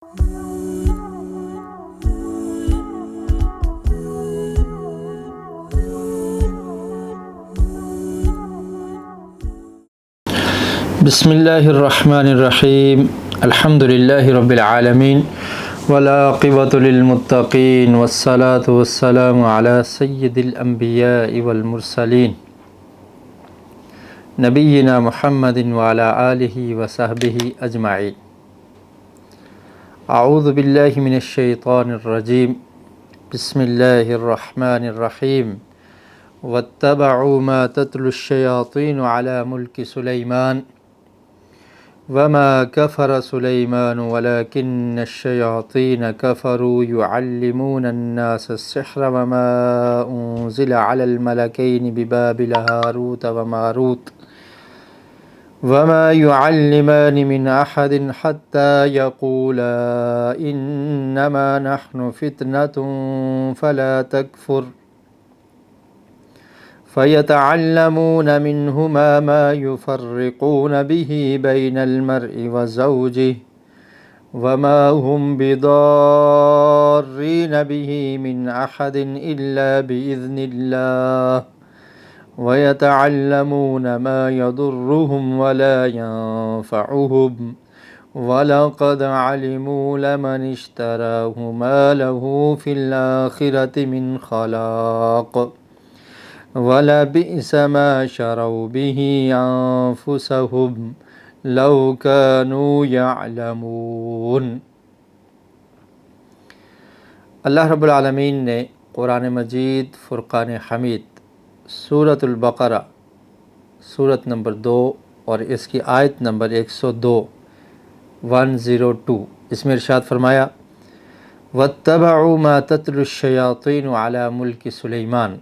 بسم اللہ الرحمن الرحیم الحمد للہ رب العالمین والعاقبۃ للمتقین والصلاۃ والسلام علی سید الانبیاء والمرسلین نبینا محمد وعلی آلہ وصحبہ اجمعین۔ اعوذ باللہ من الشیطان الرجیم، بسم اللہ الرحمن الرحیم۔ واتبعوا ما تتلو الشیاطین علی ملک سلیمان وما كفر سليمان ولكن الشياطين كفروا يعلمون الناس السحر وما أنزل على الملكين ببابل هاروت وماروت وما يعلمان من أحد حتى يقولا إنما نحن فتنة فلا تكفر فَيَتَعَلَّمُونَ مِنْهُمَا مَا يُفَرِّقُونَ بِهِ بَيْنَ الْمَرْءِ وَزَوْجِهِ وَمَا هُمْ بِضَارِّينَ بِهِ مِنْ أَحَدٍ إِلَّا بِإِذْنِ اللَّهِ وَيَتَعَلَّمُونَ مَا يَضُرُّهُمْ وَلَا يَنفَعُهُمْ وَلَقَدْ عَلِمُوا لَمَنِ اشْتَرَاهُ مَا لَهُ فِي الْآخِرَةِ مِنْ خَلَاقٍ وَلَبِئْسَ مَا شَرَوْا بِهِ أَنفُسَهُمْ لَوْ كَانُوا يَعْلَمُونَ۔ اللہ رب العالمین نے قرآن مجید فرقان حمید سورۃ البقرہ سورت نمبر 2 اور اس کی آیت نمبر 102 اس میں ارشاد فرمایا، وَاتَّبَعُوا مَا تَتْلُو الشَّيَاطِينُ عَلَى مُلْكِ سُلَيْمَانَ،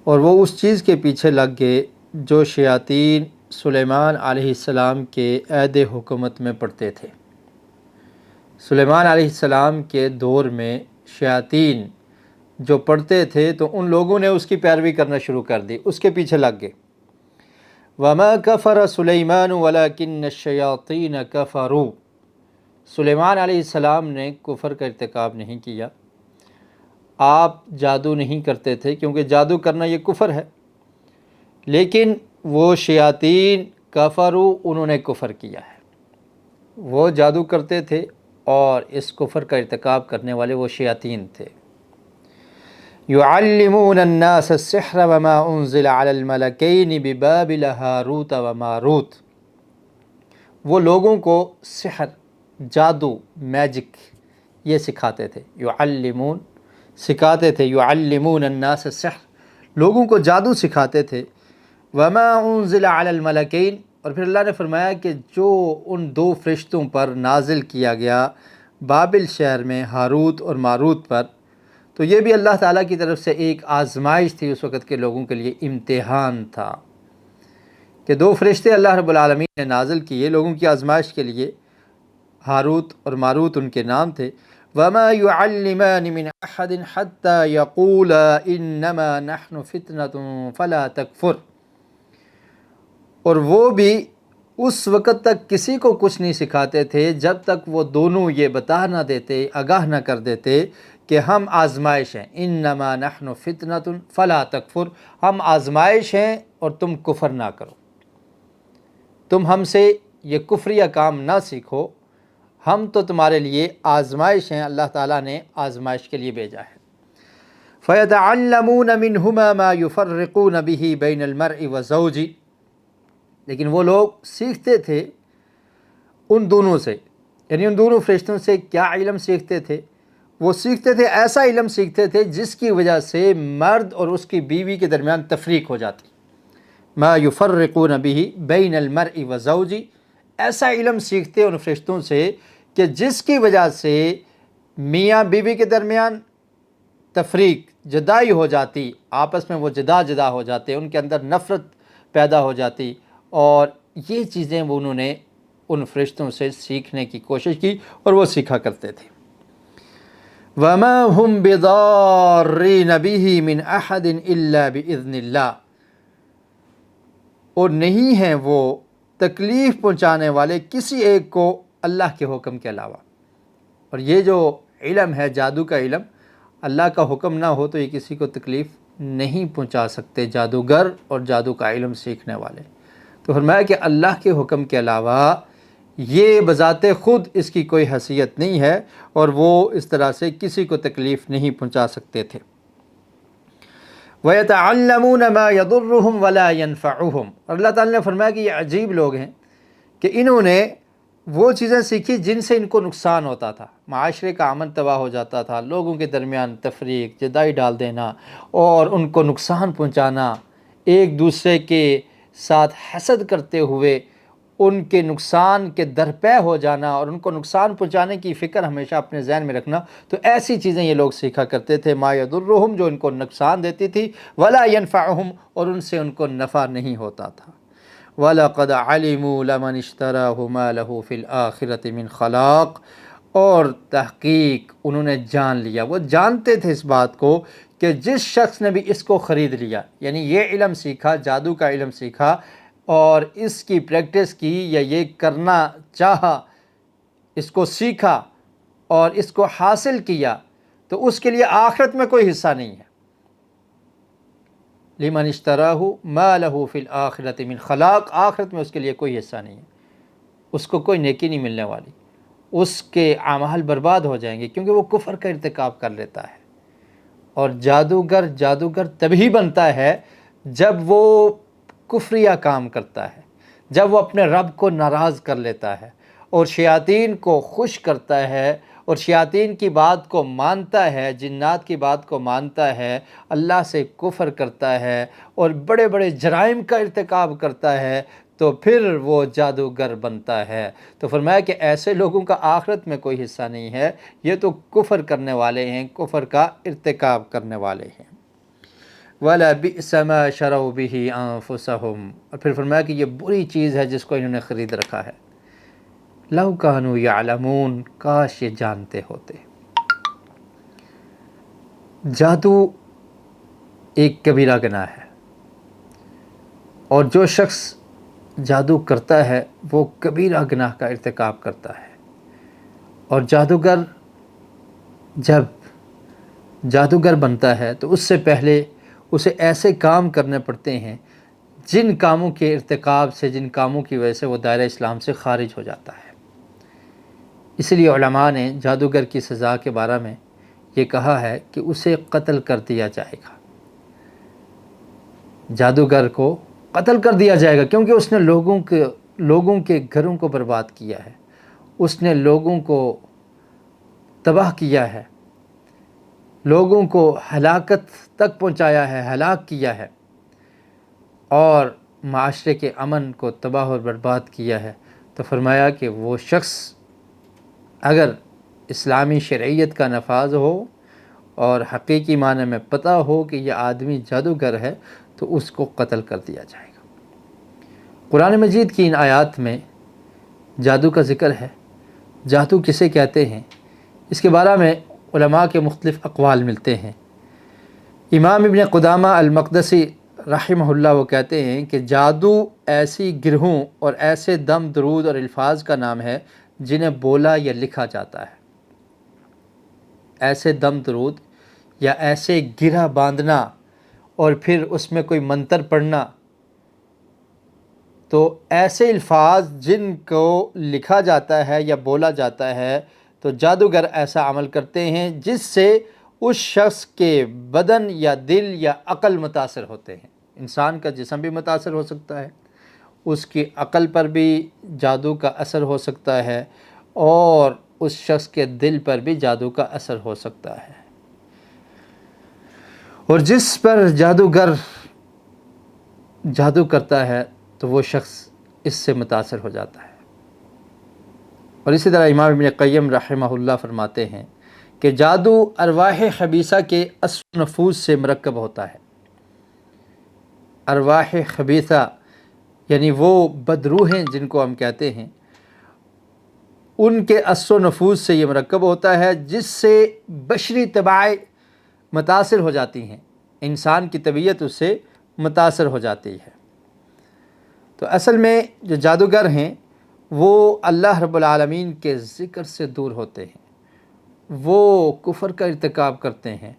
اور وہ اس چیز کے پیچھے لگ گئے جو شیاطین سلیمان علیہ السلام کے عہد حکومت میں پڑھتے تھے۔ سلیمان علیہ السلام کے دور میں شیاطین جو پڑھتے تھے تو ان لوگوں نے اس کی پیروی کرنا شروع کر دی، اس کے پیچھے لگ گئے۔ وَمَا كَفَرَ سُلَيْمَانُ وَلَكِنَّ الشَّيَاطِينَ كَفَرُوا، سلیمان علیہ السلام نے کفر کا ارتکاب نہیں کیا، آپ جادو نہیں کرتے تھے کیونکہ جادو کرنا یہ کفر ہے، لیکن وہ شیاطین کفروا، انہوں نے کفر کیا ہے۔ وہ جادو کرتے تھے اور اس کفر کا ارتکاب کرنے والے وہ شیاطین تھے۔ يعلمون الناس السحر وما انزل على الملكين ببابل هاروت وماروت، وہ لوگوں کو سحر، جادو، میجک یہ سکھاتے تھے۔ يعلمون سکھاتے تھے، يعلمون الناس السحر لوگوں کو جادو سکھاتے تھے۔ وما انزل على الملكين، اور پھر اللہ نے فرمایا کہ جو ان دو فرشتوں پر نازل کیا گیا بابل شہر میں، ہاروت اور ماروت پر، تو یہ بھی اللہ تعالیٰ کی طرف سے ایک آزمائش تھی، اس وقت کے لوگوں کے لیے امتحان تھا کہ دو فرشتے اللہ رب العالمین نے نازل کیے لوگوں کی آزمائش کے لیے۔ ہاروت اور ماروت ان کے نام تھے۔ وَمَا يُعَلِّمَانِ مِنْ أَحَدٍ حَتَّى يَقُولَا إِنَّمَا نَحْنُ فِتْنَةٌ فَلَا تَكْفُرْ، اور وہ بھی اس وقت تک کسی کو کچھ نہیں سکھاتے تھے جب تک وہ دونوں یہ بتا نہ دیتے، آگاہ نہ کر دیتے کہ ہم آزمائش ہیں۔ إِنَّمَا نَحْنُ فِتْنَةٌ فَلَا تَكْفُرْ، ہم آزمائش ہیں اور تم کفر نہ کرو، تم ہم سے یہ کفریہ کام نہ سیکھو، ہم تو تمہارے لیے آزمائش ہیں، اللہ تعالیٰ نے آزمائش کے لیے بھیجا ہے۔ فَيَتَعَلَّمُونَ مِنْهُمَا مَا يُفَرِّقُونَ بِهِ بَيْنَ الْمَرْءِ وَزَوْجِهِ، لیکن وہ لوگ سیکھتے تھے ان دونوں سے، یعنی ان دونوں فرشتوں سے کیا علم سیکھتے تھے؟ وہ سیکھتے تھے، ایسا علم سیکھتے تھے جس کی وجہ سے مرد اور اس کی بیوی کے درمیان تفریق ہو جاتی۔ ما يفرقون به بین المرء وزوجہ، ایسا علم سیکھتے ان فرشتوں سے کہ جس کی وجہ سے میاں بیوی کے درمیان تفریق، جدائی ہو جاتی، آپس میں وہ جدا ہو جاتے، ان کے اندر نفرت پیدا ہو جاتی، اور یہ چیزیں وہ انہوں نے ان فرشتوں سے سیکھنے کی کوشش کی اور وہ سیکھا کرتے تھے۔ وَمَا هُمْ بِضَارِّينَ بِهِ مِنْ أَحَدٍ إِلَّا بِإِذْنِ اللَّهِ، اور نہیں ہیں وہ تکلیف پہنچانے والے کسی ایک کو اللہ کے حکم کے علاوہ۔ اور یہ جو علم ہے جادو کا علم، اللہ کا حکم نہ ہو تو یہ کسی کو تکلیف نہیں پہنچا سکتے جادوگر اور جادو کا علم سیکھنے والے۔ تو فرمایا کہ اللہ کے حکم کے علاوہ یہ بذات خود اس کی کوئی حیثیت نہیں ہے اور وہ اس طرح سے کسی کو تکلیف نہیں پہنچا سکتے تھے۔ وَيَتَعَلَّمُونَ مَا يَضُرُّهُمْ وَلَا يَنفَعُهُمْ، اور اللہ تعالیٰ نے فرمایا کہ یہ عجیب لوگ ہیں کہ انہوں نے وہ چیزیں سیکھی جن سے ان کو نقصان ہوتا تھا، معاشرے کا امن تباہ ہو جاتا تھا، لوگوں کے درمیان تفریق، جدائی ڈال دینا اور ان کو نقصان پہنچانا، ایک دوسرے کے ساتھ حسد کرتے ہوئے ان کے نقصان کے درپے ہو جانا اور ان کو نقصان پہنچانے کی فکر ہمیشہ اپنے ذہن میں رکھنا۔ تو ایسی چیزیں یہ لوگ سیکھا کرتے تھے، ما یضرہم، جو ان کو نقصان دیتی تھی، ولا ینفعہم، اور ان سے ان کو نفع نہیں ہوتا تھا۔ وَلَقَدْ عَلِمُوا لَمَنِ اشْتَرَاهُ مَا لَهُ فِي الْآخِرَةِ مِنْ خَلَاقٍ، اور تحقیق انہوں نے جان لیا، وہ جانتے تھے اس بات کو کہ جس شخص نے بھی اس کو خرید لیا، یعنی یہ علم سیکھا، جادو کا علم سیکھا اور اس کی پریکٹس کی یا یہ کرنا چاہا، اس کو سیکھا اور اس کو حاصل کیا، تو اس کے لیے آخرت میں کوئی حصہ نہیں ہے۔ لمن اشتراہ ما لہ فی الآخرۃ من خلاق، آخرت میں اس کے لیے کوئی حصہ نہیں ہے، اس کو کوئی نیکی نہیں ملنے والی، اس کے اعمال برباد ہو جائیں گے کیونکہ وہ کفر کا ارتکاب کر لیتا ہے۔ اور جادوگر تبھی بنتا ہے جب وہ کفریہ کام کرتا ہے، جب وہ اپنے رب کو ناراض کر لیتا ہے اور شیاطین کو خوش کرتا ہے اور شیاطین کی بات کو مانتا ہے، جنات کی بات کو مانتا ہے، اللہ سے کفر کرتا ہے اور بڑے بڑے جرائم کا ارتکاب کرتا ہے، تو پھر وہ جادوگر بنتا ہے۔ تو فرمایا کہ ایسے لوگوں کا آخرت میں کوئی حصہ نہیں ہے، یہ تو کفر کرنے والے ہیں، کفر کا ارتکاب کرنے والے ہیں۔ وَلَبِئْسَ مَا شَرَوْا بِهِ أَنفُسَهُمْ، اور پھر فرمایا کہ یہ بری چیز ہے جس کو انہوں نے خرید رکھا ہے۔ لَوْ كَانُوا يَعْلَمُونَ، کاش یہ جانتے ہوتے۔ جادو ایک کبیرہ گناہ ہے، اور جو شخص جادو کرتا ہے وہ کبیرہ گناہ کا ارتکاب کرتا ہے۔ اور جب جادوگر بنتا ہے تو اس سے پہلے اسے ایسے کام کرنے پڑتے ہیں جن کاموں کے ارتکاب سے، جن کاموں کی وجہ سے وہ دائرہ اسلام سے خارج ہو جاتا ہے۔ اس لیے علماء نے جادوگر کی سزا کے بارے میں یہ کہا ہے کہ اسے قتل کر دیا جائے گا، جادوگر کو قتل کر دیا جائے گا، کیونکہ اس نے لوگوں کے گھروں کو برباد کیا ہے، اس نے لوگوں کو تباہ کیا ہے، لوگوں کو ہلاکت تک پہنچایا ہے، ہلاک کیا ہے، اور معاشرے کے امن کو تباہ اور برباد کیا ہے۔ تو فرمایا کہ وہ شخص اگر اسلامی شرعیت کا نفاذ ہو اور حقیقی معنی میں پتہ ہو کہ یہ آدمی جادوگر ہے تو اس کو قتل کر دیا جائے گا۔ قرآن مجید کی ان آیات میں جادو کا ذکر ہے۔ جادو کسے کہتے ہیں، اس کے بارے میں علماء کے مختلف اقوال ملتے ہیں۔ امام ابن قدامہ المقدسی رحمہ اللہ وہ کہتے ہیں کہ جادو ایسی گروہوں اور ایسے دم درود اور الفاظ کا نام ہے جنہیں بولا یا لکھا جاتا ہے۔ ایسے دم درود یا ایسے گرہ باندھنا اور پھر اس میں کوئی منتر پڑھنا، تو ایسے الفاظ جن کو لکھا جاتا ہے یا بولا جاتا ہے، تو جادوگر ایسا عمل کرتے ہیں جس سے اس شخص کے بدن یا دل یا عقل متاثر ہوتے ہیں۔ انسان کا جسم بھی متاثر ہو سکتا ہے، اس کی عقل پر بھی جادو کا اثر ہو سکتا ہے، اور اس شخص کے دل پر بھی جادو کا اثر ہو سکتا ہے۔ اور جس پر جادوگر جادو کرتا ہے تو وہ شخص اس سے متاثر ہو جاتا ہے۔ اور اسی طرح امام ابن قیم رحمہ اللہ فرماتے ہیں کہ جادو ارواح خبیثہ کے اصل نفوذ سے مرکب ہوتا ہے۔ ارواح خبیثہ یعنی وہ بدروحیں جن کو ہم کہتے ہیں، ان کے اثر و نفوذ سے یہ مرکب ہوتا ہے، جس سے بشری طباع متاثر ہو جاتی ہیں، انسان کی طبیعت اس سے متاثر ہو جاتی ہے۔ تو اصل میں جو جادوگر ہیں وہ اللہ رب العالمین کے ذکر سے دور ہوتے ہیں، وہ کفر کا ارتکاب کرتے ہیں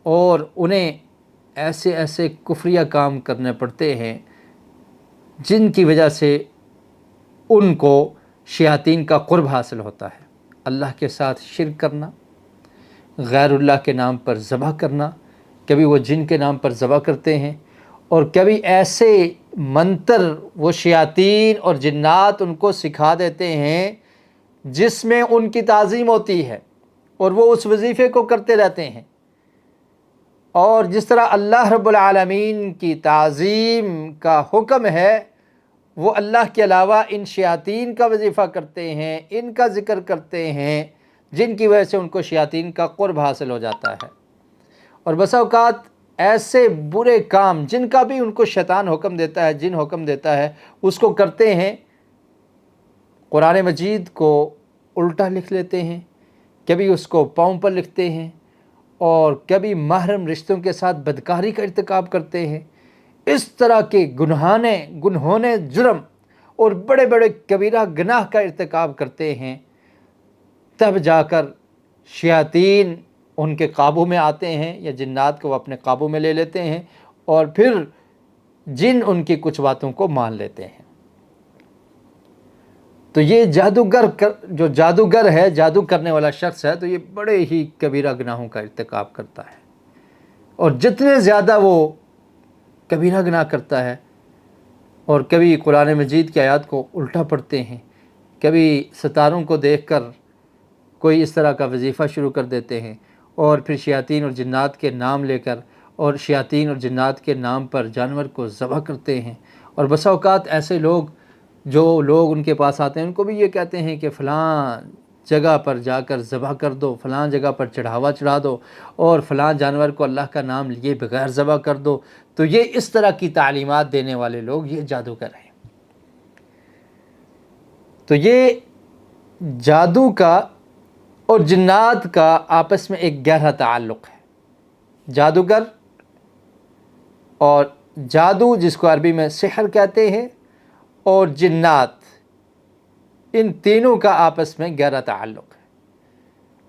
اور انہیں ایسے ایسے کفریہ کام کرنے پڑتے ہیں جن کی وجہ سے ان کو شیاطین کا قرب حاصل ہوتا ہے۔ اللہ کے ساتھ شرک کرنا، غیر اللہ کے نام پر ذبح کرنا، کبھی وہ جن کے نام پر ذبح کرتے ہیں، اور کبھی ایسے منتر وہ شیاطین اور جنات ان کو سکھا دیتے ہیں جس میں ان کی تعظیم ہوتی ہے اور وہ اس وظیفے کو کرتے رہتے ہیں۔ اور جس طرح اللہ رب العالمین کی تعظیم کا حکم ہے، وہ اللہ کے علاوہ ان شیاطین کا وظیفہ کرتے ہیں، ان کا ذکر کرتے ہیں، جن کی وجہ سے ان کو شیاطین کا قرب حاصل ہو جاتا ہے۔ اور بسا اوقات ایسے برے کام جن کا بھی ان کو شیطان حکم دیتا ہے، جن حکم دیتا ہے، اس کو کرتے ہیں۔ قرآن مجید کو الٹا لکھ لیتے ہیں، کبھی اس کو پاؤں پر لکھتے ہیں، اور کبھی محرم رشتوں کے ساتھ بدکاری کا ارتکاب کرتے ہیں۔ اس طرح کے گنہونے جرم اور بڑے بڑے کبیرہ گناہ کا ارتکاب کرتے ہیں، تب جا کر شیاطین ان کے قابو میں آتے ہیں، یا جنات کو وہ اپنے قابو میں لے لیتے ہیں، اور پھر جن ان کی کچھ باتوں کو مان لیتے ہیں۔ تو یہ جو جادوگر ہے، جادو کرنے والا شخص ہے، تو یہ بڑے ہی کبیرہ گناہوں کا ارتکاب کرتا ہے، اور جتنے زیادہ وہ کبیرہ گناہ کرتا ہے، اور کبھی قرآن مجید کی آیات کو الٹا پڑھتے ہیں، کبھی ستاروں کو دیکھ کر کوئی اس طرح کا وظیفہ شروع کر دیتے ہیں، اور پھر شیاطین اور جنات کے نام لے کر اور شیاطین اور جنات کے نام پر جانور کو ذبح کرتے ہیں۔ اور بسا اوقات ایسے جو لوگ ان کے پاس آتے ہیں، ان کو بھی یہ کہتے ہیں کہ فلاں جگہ پر جا کر ذبح کر دو، فلاں جگہ پر چڑھاوا چڑھا دو، اور فلاں جانور کو اللہ کا نام لیے بغیر ذبح کر دو۔ تو یہ اس طرح کی تعلیمات دینے والے لوگ یہ جادوگر ہیں۔ تو یہ جادو کا اور جنات کا آپس میں ایک گہرا تعلق ہے۔ جادوگر اور جادو، جس کو عربی میں سحر کہتے ہیں، اور جنات، ان تینوں کا آپس میں گہرا تعلق ہے،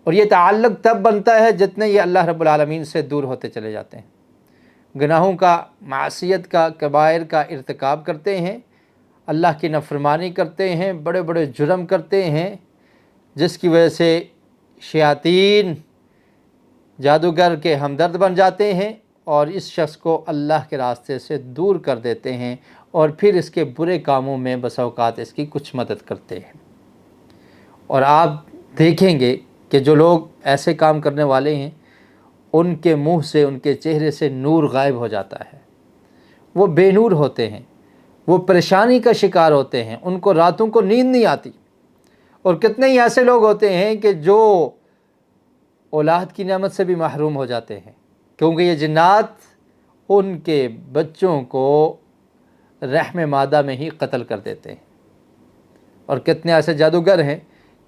اور یہ تعلق تب بنتا ہے جتنے یہ اللہ رب العالمین سے دور ہوتے چلے جاتے ہیں، گناہوں کا، معصیت کا، کبائر کا ارتکاب کرتے ہیں، اللہ کی نافرمانی کرتے ہیں، بڑے بڑے جرم کرتے ہیں، جس کی وجہ سے شیاطین جادوگر کے ہمدرد بن جاتے ہیں اور اس شخص کو اللہ کے راستے سے دور کر دیتے ہیں، اور پھر اس کے برے کاموں میں بسا اوقات اس کی کچھ مدد کرتے ہیں۔ اور آپ دیکھیں گے کہ جو لوگ ایسے کام کرنے والے ہیں، ان کے منہ سے، ان کے چہرے سے نور غائب ہو جاتا ہے، وہ بے نور ہوتے ہیں، وہ پریشانی کا شکار ہوتے ہیں، ان کو راتوں کو نیند نہیں آتی۔ اور کتنے ہی ایسے لوگ ہوتے ہیں کہ جو اولاد کی نعمت سے بھی محروم ہو جاتے ہیں، کیونکہ یہ جنات ان کے بچوں کو رحم مادہ میں ہی قتل کر دیتے ہیں۔ اور کتنے ایسے جادوگر ہیں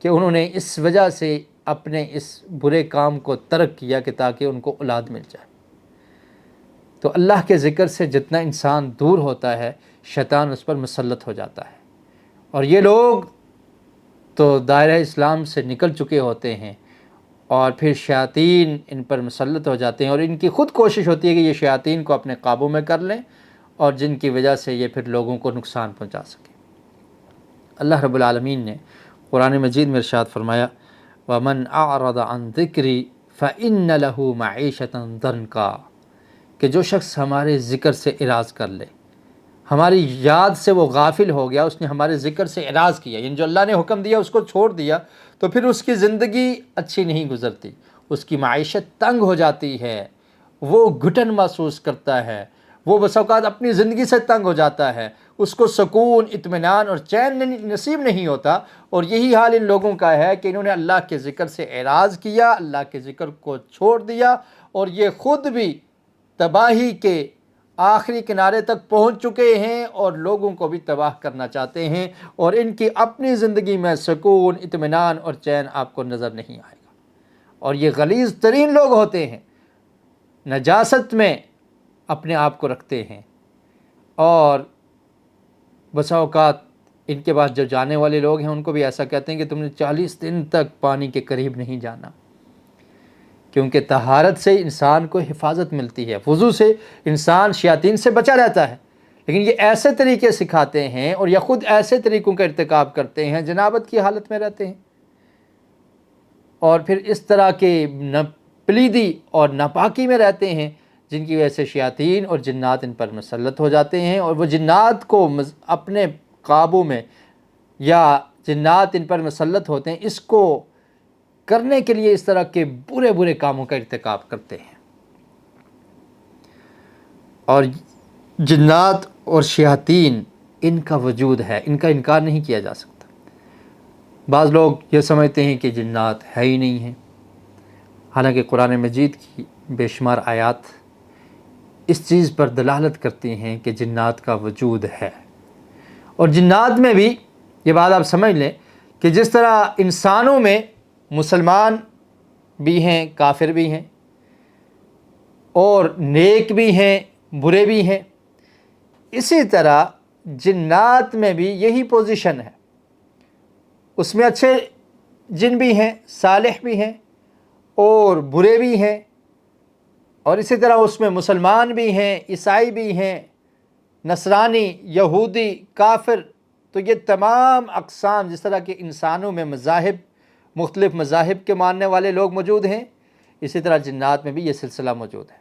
کہ انہوں نے اس وجہ سے اپنے اس برے کام کو ترک کیا کہ تاکہ ان کو اولاد مل جائے۔ تو اللہ کے ذکر سے جتنا انسان دور ہوتا ہے، شیطان اس پر مسلط ہو جاتا ہے، اور یہ لوگ تو دائرہ اسلام سے نکل چکے ہوتے ہیں، اور پھر شیاطین ان پر مسلط ہو جاتے ہیں، اور ان کی خود کوشش ہوتی ہے کہ یہ شیاطین کو اپنے قابو میں کر لیں، اور جن کی وجہ سے یہ پھر لوگوں کو نقصان پہنچا سکیں۔ اللہ رب العالمین نے قرآن مجید میں ارشاد فرمایا، وَمَنْ أَعْرَضَ عَنْ ذِكْرِي فَإِنَّ لَهُ مَعِيشَةً ضَنْكًا، کہ جو شخص ہمارے ذکر سے اعراض کر لے، ہماری یاد سے وہ غافل ہو گیا، اس نے ہمارے ذکر سے اعراض کیا، یعنی جو اللہ نے حکم دیا اس کو چھوڑ دیا، تو پھر اس کی زندگی اچھی نہیں گزرتی، اس کی معیشت تنگ ہو جاتی ہے، وہ گھٹن محسوس کرتا ہے، وہ بس اوقات اپنی زندگی سے تنگ ہو جاتا ہے، اس کو سکون، اطمینان اور چین نصیب نہیں ہوتا۔ اور یہی حال ان لوگوں کا ہے کہ انہوں نے اللہ کے ذکر سے اعراض کیا، اللہ کے ذکر کو چھوڑ دیا، اور یہ خود بھی تباہی کے آخری کنارے تک پہنچ چکے ہیں، اور لوگوں کو بھی تباہ کرنا چاہتے ہیں، اور ان کی اپنی زندگی میں سکون، اطمینان اور چین آپ کو نظر نہیں آئے گا۔ اور یہ غلیظ ترین لوگ ہوتے ہیں، نجاست میں اپنے آپ کو رکھتے ہیں، اور بسا اوقات ان کے پاس جو جانے والے لوگ ہیں ان کو بھی ایسا کہتے ہیں کہ تم نے 40 دن تک پانی کے قریب نہیں جانا، کیونکہ طہارت سے انسان کو حفاظت ملتی ہے، وضو سے انسان شیاطین سے بچا رہتا ہے، لیکن یہ ایسے طریقے سکھاتے ہیں اور یہ خود ایسے طریقوں کا ارتکاب کرتے ہیں، جنابت کی حالت میں رہتے ہیں، اور پھر اس طرح کے پلیدی اور ناپاکی میں رہتے ہیں، جن کی وجہ سے شیاطین اور جنات ان پر مسلط ہو جاتے ہیں، اور وہ جنات کو اپنے قابو میں، یا جنات ان پر مسلط ہوتے ہیں، اس کو کرنے کے لیے اس طرح کے برے برے کاموں کا ارتکاب کرتے ہیں۔ اور جنات اور شیاطین ان کا وجود ہے، ان کا انکار نہیں کیا جا سکتا۔ بعض لوگ یہ سمجھتے ہیں کہ جنات ہے ہی نہیں ہیں، حالانکہ قرآن مجید کی بے شمار آیات اس چیز پر دلالت کرتی ہیں کہ جنات کا وجود ہے۔ اور جنات میں بھی یہ بات آپ سمجھ لیں کہ جس طرح انسانوں میں مسلمان بھی ہیں، کافر بھی ہیں، اور نیک بھی ہیں، برے بھی ہیں، اسی طرح جنات میں بھی یہی پوزیشن ہے۔ اس میں اچھے جن بھی ہیں، صالح بھی ہیں، اور برے بھی ہیں، اور اسی طرح اس میں مسلمان بھی ہیں، عیسائی بھی ہیں، نصرانی، یہودی، کافر۔ تو یہ تمام اقسام، جس طرح کہ انسانوں میں مذاہب، مختلف مذاہب کے ماننے والے لوگ موجود ہیں، اسی طرح جنات میں بھی یہ سلسلہ موجود ہے۔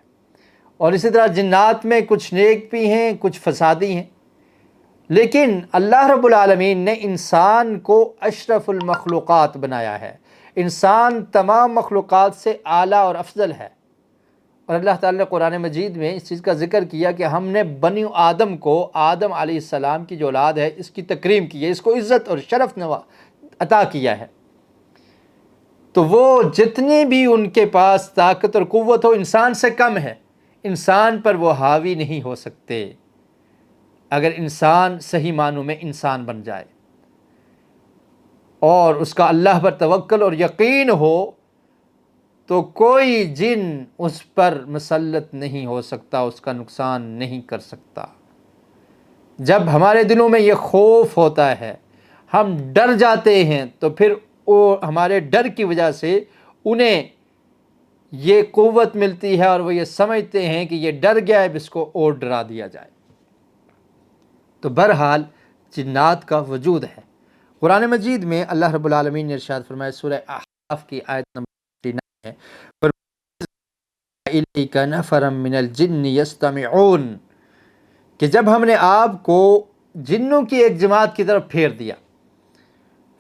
اور اسی طرح جنات میں کچھ نیک بھی ہیں، کچھ فسادی ہیں، لیکن اللہ رب العالمین نے انسان کو اشرف المخلوقات بنایا ہے۔ انسان تمام مخلوقات سے اعلیٰ اور افضل ہے، اور اللہ تعالیٰ نے قرآن مجید میں اس چیز کا ذکر کیا کہ ہم نے بنی آدم کو، آدم علیہ السلام کی جو اولاد ہے، اس کی تکریم کی ہے، اس کو عزت اور شرف عطا کیا ہے۔ تو وہ جتنی بھی ان کے پاس طاقت اور قوت ہو، انسان سے کم ہے، انسان پر وہ حاوی نہیں ہو سکتے اگر انسان صحیح معنوں میں انسان بن جائے اور اس کا اللہ پر توکل اور یقین ہو، تو کوئی جن اس پر مسلط نہیں ہو سکتا، اس کا نقصان نہیں کر سکتا۔ جب ہمارے دلوں میں یہ خوف ہوتا ہے، ہم ڈر جاتے ہیں، تو پھر وہ ہمارے ڈر کی وجہ سے انہیں یہ قوت ملتی ہے، اور وہ یہ سمجھتے ہیں کہ یہ ڈر گیا ہے، اب اس کو اور ڈرا دیا جائے۔ تو بہرحال جنات کا وجود ہے۔ قرآن مجید میں اللہ رب العالمین نے ارشاد فرمایا، سورہ احقاف کی آیت نمبر 49 ہے، الیک نفرا من الجن یستمعون، کہ جب ہم نے آپ کو جنوں کی ایک جماعت کی طرف پھیر دیا،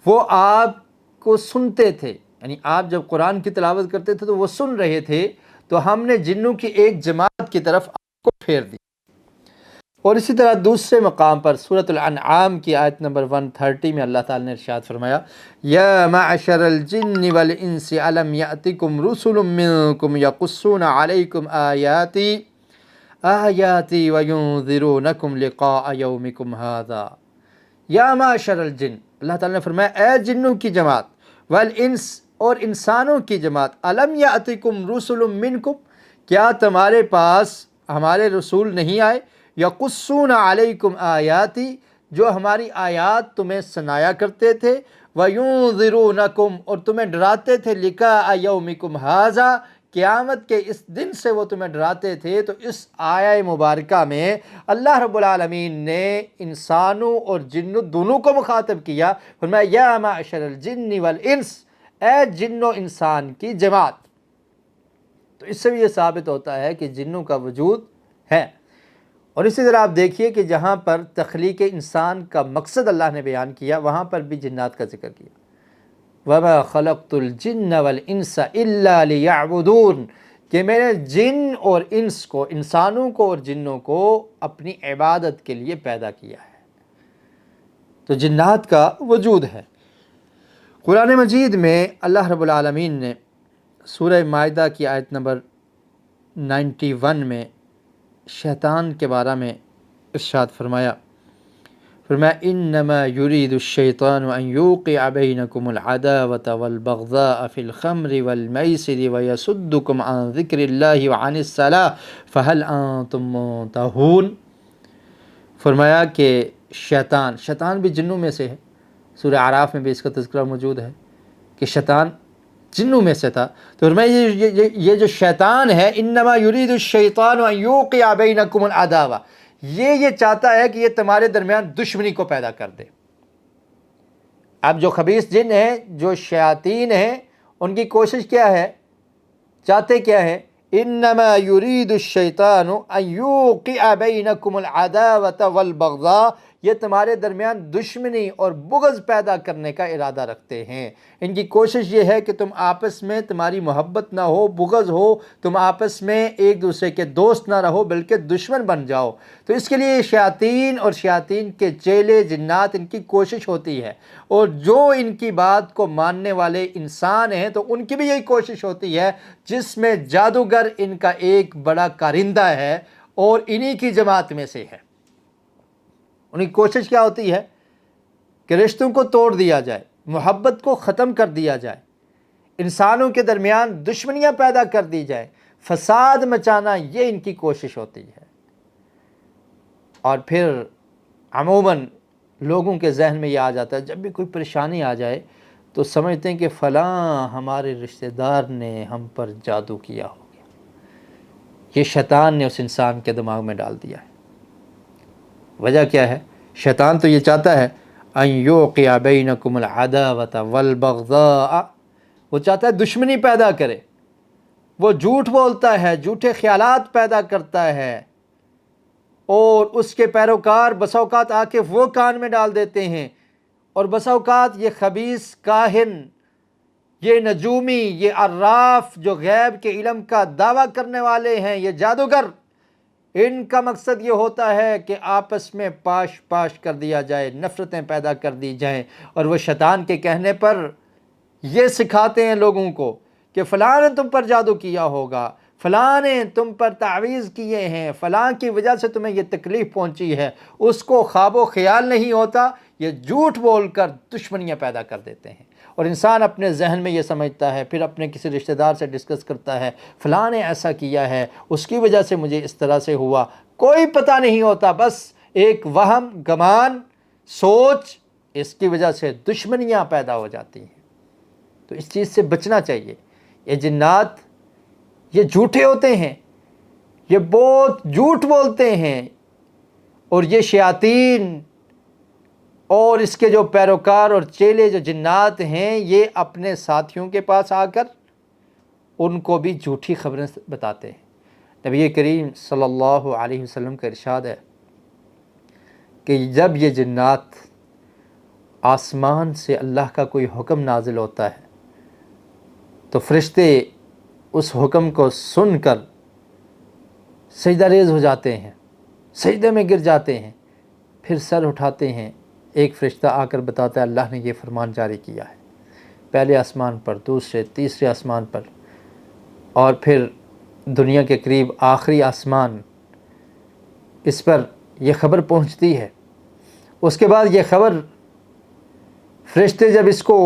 وہ آپ کو سنتے تھے، یعنی آپ جب قرآن کی تلاوت کرتے تھے تو وہ سن رہے تھے، تو ہم نے جنوں کی ایک جماعت کی طرف آپ کو پھیر دیا۔ اور اسی طرح دوسرے مقام پر سورۃ الانعام کی آیت نمبر 130 میں اللہ تعالیٰ نے ارشاد فرمایا، یا معشر الجن والانس الم یأتکم رسل منکم یقصون علیکم آیاتی وینذرونکم لقاء یومکم ھذا۔ یا معشر الجن، اللہ تعالیٰ نے فرمایا اے جنوں کی جماعت، والانس اور انسانوں کی جماعت، الم یأتکم رسل منکم، کیا تمہارے پاس ہمارے رسول نہیں آئے، یقصون علیکم آیاتی، جو ہماری آیات تمہیں سنایا کرتے تھے، وینذرونکم، اور تمہیں ڈراتے تھے، لقاء یومکم ھذا، قیامت کے اس دن سے وہ تمہیں ڈراتے تھے۔ تو اس آیہ مبارکہ میں اللہ رب العالمین نے انسانوں اور جنوں دونوں کو مخاطب کیا، فرمایا یا معشر الجن والانس، اے جن و انسان کی جماعت۔ تو اس سے بھی یہ ثابت ہوتا ہے کہ جنوں کا وجود ہے۔ اور اسی طرح آپ دیکھیے کہ جہاں پر تخلیق انسان کا مقصد اللہ نے بیان کیا، وہاں پر بھی جنات کا ذکر کیا، وَمَا خَلَقْتُ الْجِنَّ وَالْإِنسَ إِلَّا لِيَعْبُدُونَ، کہ میں نے جن اور انس کو، انسانوں کو اور جنوں کو اپنی عبادت کے لیے پیدا کیا ہے۔ تو جنات کا وجود ہے۔ قرآن مجید میں اللہ رب العالمین نے سورہ مائدہ کی آیت نمبر 91 میں شیطان کے بارے میں ارشاد فرمایا، انما یرید الشیطان ان یوقع بینکم العداوة والبغضاء فی الخمر والمیسر ویصدکم عن ذکر اللہ وعن الصلاۃ فہل انتم منتہون۔ فرمایا کہ شیطان بھی جنوں میں سے ہے، سورہ اعراف میں بھی اس کا تذکرہ موجود ہے کہ شیطان جنوں میں سے تھا۔ تو میں یہ جو شیطان ہے، انما یرید الشیطان ان یوقع بینکم العداوہ، یہ چاہتا ہے کہ یہ تمہارے درمیان دشمنی کو پیدا کر دے۔ اب جو خبیث جن ہیں، جو شیاطین ہیں، ان کی کوشش کیا ہے، چاہتے کیا ہے؟ انما یرید الشیطان ان یوقع بینکم العداوۃ والبغضاء، یہ تمہارے درمیان دشمنی اور بغض پیدا کرنے کا ارادہ رکھتے ہیں۔ ان کی کوشش یہ ہے کہ تم آپس میں تمہاری محبت نہ ہو، بغض ہو، تم آپس میں ایک دوسرے کے دوست نہ رہو بلکہ دشمن بن جاؤ۔ تو اس کے لیے شیاطین اور شیاطین کے چیلے جنات، ان کی کوشش ہوتی ہے، اور جو ان کی بات کو ماننے والے انسان ہیں تو ان کی بھی یہی کوشش ہوتی ہے، جس میں جادوگر ان کا ایک بڑا کارندہ ہے اور انہی کی جماعت میں سے ہے۔ ان کی کوشش کیا ہوتی ہے کہ رشتوں کو توڑ دیا جائے، محبت کو ختم کر دیا جائے، انسانوں کے درمیان دشمنیاں پیدا کر دی جائے، فساد مچانا، یہ ان کی کوشش ہوتی ہے۔ اور پھر عموماً لوگوں کے ذہن میں یہ آ جاتا ہے، جب بھی کوئی پریشانی آ جائے تو سمجھتے ہیں کہ فلاں ہمارے رشتہ دار نے ہم پر جادو کیا ہو گیا، یہ شیطان نے اس انسان کے دماغ میں ڈال دیا ہے۔ وجہ کیا ہے؟ شیطان تو یہ چاہتا ہے ان یوقع بینکم العداوۃ والبغضاء، وہ چاہتا ہے دشمنی پیدا کرے، وہ جھوٹ بولتا ہے، جھوٹے خیالات پیدا کرتا ہے، اور اس کے پیروکار بسا اوقات آ کے وہ کان میں ڈال دیتے ہیں، اور بسا اوقات یہ خبیث کاہن، یہ نجومی، یہ عراف جو غیب کے علم کا دعویٰ کرنے والے ہیں، یہ جادوگر، ان کا مقصد یہ ہوتا ہے کہ آپس میں پاش پاش کر دیا جائے، نفرتیں پیدا کر دی جائیں، اور وہ شیطان کے کہنے پر یہ سکھاتے ہیں لوگوں کو کہ فلاں نے تم پر جادو کیا ہوگا، فلاں نے تم پر تعویذ کیے ہیں، فلاں کی وجہ سے تمہیں یہ تکلیف پہنچی ہے۔ اس کو خواب و خیال نہیں ہوتا، یہ جھوٹ بول کر دشمنیاں پیدا کر دیتے ہیں، اور انسان اپنے ذہن میں یہ سمجھتا ہے، پھر اپنے کسی رشتہ دار سے ڈسکس کرتا ہے، فلاں نے ایسا کیا ہے، اس کی وجہ سے مجھے اس طرح سے ہوا۔ کوئی پتہ نہیں ہوتا، بس ایک وہم، گمان، سوچ، اس کی وجہ سے دشمنیاں پیدا ہو جاتی ہیں۔ تو اس چیز سے بچنا چاہیے۔ یہ جنات یہ جھوٹے ہوتے ہیں، یہ بہت جھوٹ بولتے ہیں، اور یہ شیاطین اور اس کے جو پیروکار اور چیلے جو جنات ہیں، یہ اپنے ساتھیوں کے پاس آ کر ان کو بھی جھوٹی خبریں بتاتے ہیں۔ نبی کریم صلی اللہ علیہ وسلم کا ارشاد ہے کہ جب یہ جنات آسمان سے اللہ کا کوئی حکم نازل ہوتا ہے تو فرشتے اس حکم کو سن کر سجدہ ریز ہو جاتے ہیں، سجدے میں گر جاتے ہیں، پھر سر اٹھاتے ہیں، ایک فرشتہ آ کر بتاتا ہے اللہ نے یہ فرمان جاری کیا ہے، پہلے آسمان پر، دوسرے، تیسرے آسمان پر، اور پھر دنیا کے قریب آخری آسمان، اس پر یہ خبر پہنچتی ہے۔ اس کے بعد یہ خبر فرشتے جب اس کو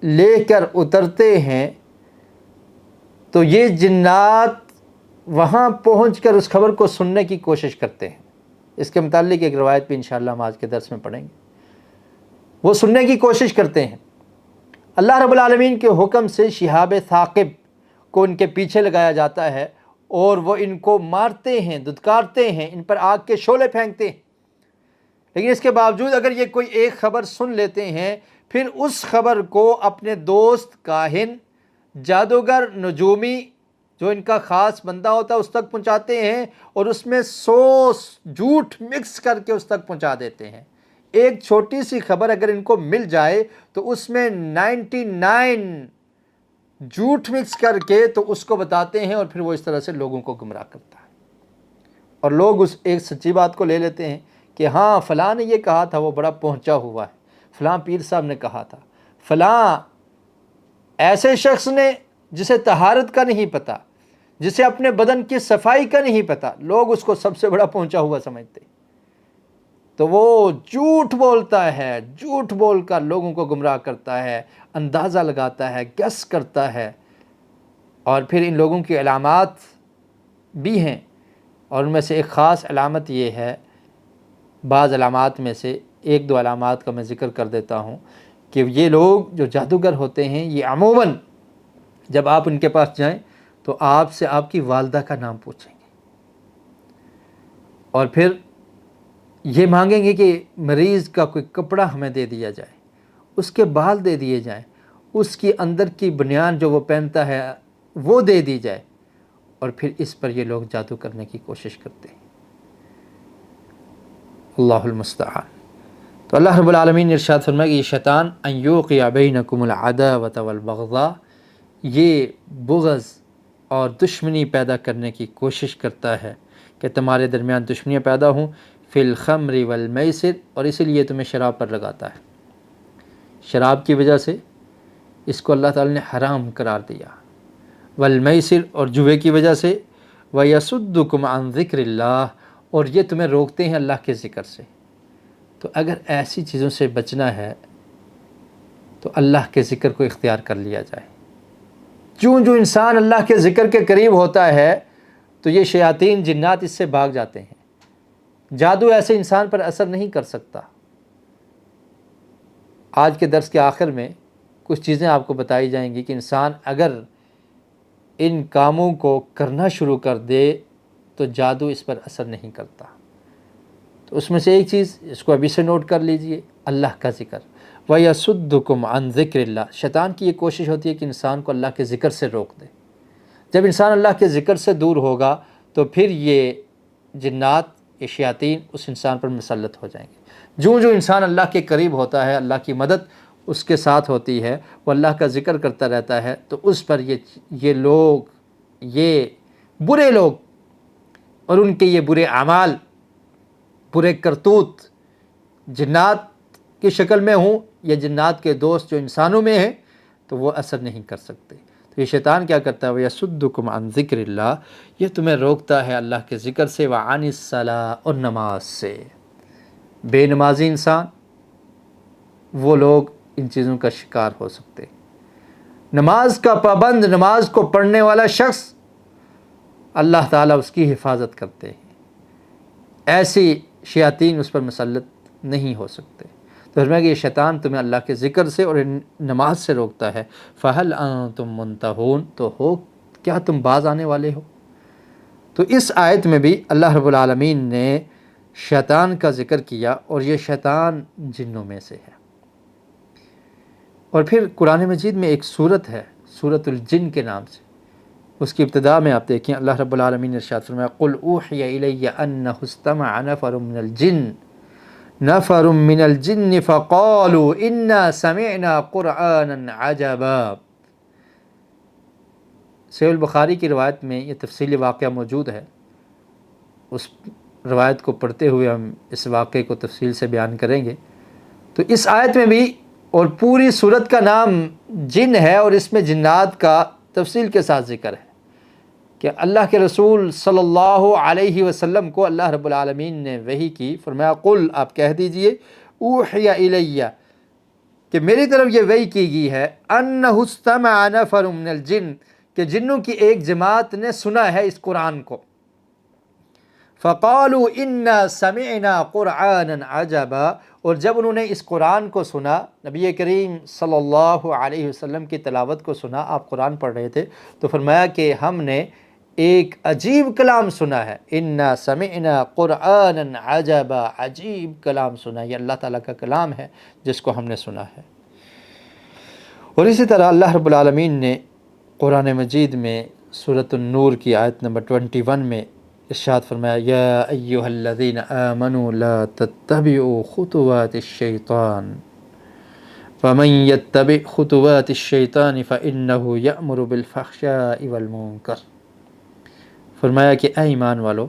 لے کر اترتے ہیں تو یہ جنات وہاں پہنچ کر اس خبر کو سننے کی کوشش کرتے ہیں۔ اس کے متعلق ایک روایت بھی انشاءاللہ ہم آج کے درس میں پڑھیں گے۔ وہ سننے کی کوشش کرتے ہیں، اللہ رب العالمین کے حکم سے شہاب ثاقب کو ان کے پیچھے لگایا جاتا ہے، اور وہ ان کو مارتے ہیں، دھتکارتے ہیں، ان پر آگ کے شعلے پھینکتے ہیں۔ لیکن اس کے باوجود اگر یہ کوئی ایک خبر سن لیتے ہیں، پھر اس خبر کو اپنے دوست کاہن، جادوگر، نجومی، جو ان کا خاص بندہ ہوتا ہے، اس تک پہنچاتے ہیں، اور اس میں 100 جھوٹ مکس کر کے اس تک پہنچا دیتے ہیں۔ ایک چھوٹی سی خبر اگر ان کو مل جائے تو اس میں 99 جھوٹ مکس کر کے تو اس کو بتاتے ہیں، اور پھر وہ اس طرح سے لوگوں کو گمراہ کرتا ہے، اور لوگ اس ایک سچی بات کو لے لیتے ہیں کہ ہاں فلاں نے یہ کہا تھا، وہ بڑا پہنچا ہوا ہے، فلاں پیر صاحب نے کہا تھا، فلاں ایسے شخص نے جسے طہارت کا نہیں پتہ، جسے اپنے بدن کی صفائی کا نہیں پتہ، لوگ اس کو سب سے بڑا پہنچا ہوا سمجھتے ہیں۔ تو وہ جھوٹ بولتا ہے، جھوٹ بول کر لوگوں کو گمراہ کرتا ہے، اندازہ لگاتا ہے، گیس کرتا ہے، اور پھر ان لوگوں کی علامات بھی ہیں، اور ان میں سے ایک خاص علامت یہ ہے، بعض علامات میں سے ایک دو علامات کا میں ذکر کر دیتا ہوں، کہ یہ لوگ جو جادوگر ہوتے ہیں یہ عموماً جب آپ ان کے پاس جائیں تو آپ سے آپ کی والدہ کا نام پوچھیں گے، اور پھر یہ مانگیں گے کہ مریض کا کوئی کپڑا ہمیں دے دیا جائے، اس کے بال دے دیے جائیں، اس کی اندر کی بنیان جو وہ پہنتا ہے وہ دے دی جائے، اور پھر اس پر یہ لوگ جادو کرنے کی کوشش کرتے ہیں۔ اللہ المستعان۔ تو اللہ رب العالمین نے ارشاد فرمایا کہ یہ شیطان ان یوقع بینکم العداوۃ والبغضاء، یہ بغض اور دشمنی پیدا کرنے کی کوشش کرتا ہے کہ تمہارے درمیان دشمنیاں پیدا ہوں، فی الخمر والمیسر، اور اسی لیے تمہیں شراب پر لگاتا ہے۔ شراب کی وجہ سے اس کو اللہ تعالی نے حرام قرار دیا، والمیسر، اور جوئے کی وجہ سے، وَيَصُدُّكُمْ عَنْ ذِكْرِ اللَّهِ، اور یہ تمہیں روکتے ہیں اللہ کے ذکر سے۔ تو اگر ایسی چیزوں سے بچنا ہے تو اللہ کے ذکر کو اختیار کر لیا جائے۔ جو انسان اللہ کے ذکر کے قریب ہوتا ہے تو یہ شیاطین جنات اس سے بھاگ جاتے ہیں۔ جادو ایسے انسان پر اثر نہیں کر سکتا۔ آج کے درس کے آخر میں کچھ چیزیں آپ کو بتائی جائیں گی کہ انسان اگر ان کاموں کو کرنا شروع کر دے تو جادو اس پر اثر نہیں کرتا۔ تو اس میں سے ایک چیز اس کو ابھی سے نوٹ کر لیجئے، اللہ کا ذکر۔ وَيَصُدُّكُمْ عَنْ ذِكْرِ اللَّهِ، شیطان کی یہ کوشش ہوتی ہے کہ انسان کو اللہ کے ذکر سے روک دے۔ جب انسان اللہ کے ذکر سے دور ہوگا تو پھر یہ جنات، یہ شیاطین اس انسان پر مسلط ہو جائیں گے۔ جو انسان اللہ کے قریب ہوتا ہے، اللہ کی مدد اس کے ساتھ ہوتی ہے، وہ اللہ کا ذکر کرتا رہتا ہے، تو اس پر یہ لوگ، یہ برے لوگ اور ان کے یہ برے اعمال، برے کرتوت، جنات کی شکل میں ہوں یا جنات کے دوست جو انسانوں میں ہیں، تو وہ اثر نہیں کر سکتے۔ تو یہ شیطان کیا کرتا ہے؟ وَيَصُدُّكُمْ عَنْ ذِكْرِ اللَّهِ، یہ تمہیں روکتا ہے اللہ کے ذکر سے، وَعَنِ الصَّلَاةِ، اور نماز سے۔ بے نمازی انسان، وہ لوگ ان چیزوں کا شکار ہو سکتے ہیں۔ نماز کا پابند، نماز کو پڑھنے والا شخص، اللہ تعالیٰ اس کی حفاظت کرتے ہیں، ایسی شیاطین اس پر مسلط نہیں ہو سکتے۔ تو فرمایا کہ یہ شیطان تمہیں اللہ کے ذکر سے اور نماز سے روکتا ہے۔ فَهَلْ أَنْتُمْ مُنْتَهُونَ، تو ہو کیا تم باز آنے والے ہو؟ تو اس آیت میں بھی اللہ رب العالمین نے شیطان کا ذکر کیا، اور یہ شیطان جنوں میں سے ہے۔ اور پھر قرآن مجید میں ایک سورت ہے، سورۃ الجن کے نام سے، اس کی ابتدا میں آپ دیکھیں اللہ رب العالمین نے ارشاد فرمایا قُلْ أُوحِيَ إِلَيَّ أَنَّهُ اسْتَمَعَ نَفَرٌ مِّنَ الْجِنِّ فَقَالُوا إِنَّا سَمِعْنَا قُرْآنًا عَجَبًا۔ صحیح البخاری کی روایت میں یہ تفصیلی واقعہ موجود ہے، اس روایت کو پڑھتے ہوئے ہم اس واقعے کو تفصیل سے بیان کریں گے۔ تو اس آیت میں بھی اور پوری سورت کا نام جن ہے، اور اس میں جنات کا تفصیل کے ساتھ ذکر ہے کہ اللہ کے رسول صلی اللہ علیہ وسلم کو اللہ رب العالمین نے وحی کی۔ فرمایا قل، آپ کہہ دیجئے، اوحی الیہ، کہ میری طرف یہ وحی کی گئی ہے، انہ استمع نفر من الجن، کہ جنوں کی ایک جماعت نے سنا ہے اس قرآن کو۔ فقالوا انا سمعنا قرآنا عجبا، اور جب انہوں نے اس قرآن کو سنا، نبی کریم صلی اللہ علیہ وسلم کی تلاوت کو سنا، آپ قرآن پڑھ رہے تھے، تو فرمایا کہ ہم نے ایک عجیب کلام سنا ہے، انا سمعنا قرآنا عجبا، عجیب کلام سنا، یہ اللہ تعالیٰ کا کلام ہے جس کو ہم نے سنا ہے۔ اور اسی طرح اللہ رب العالمین نے قرآن مجید میں سورۃ النور کی آیت نمبر 21 میں ارشاد فرمایا یا ایہا الذین آمنوا لا تتبعوا خطوات الشیطان ومن یتبع خطوات الشیطان فإنہ یأمر بالفحشاء والمنکر۔ فرمایا کہ اے ایمان والو،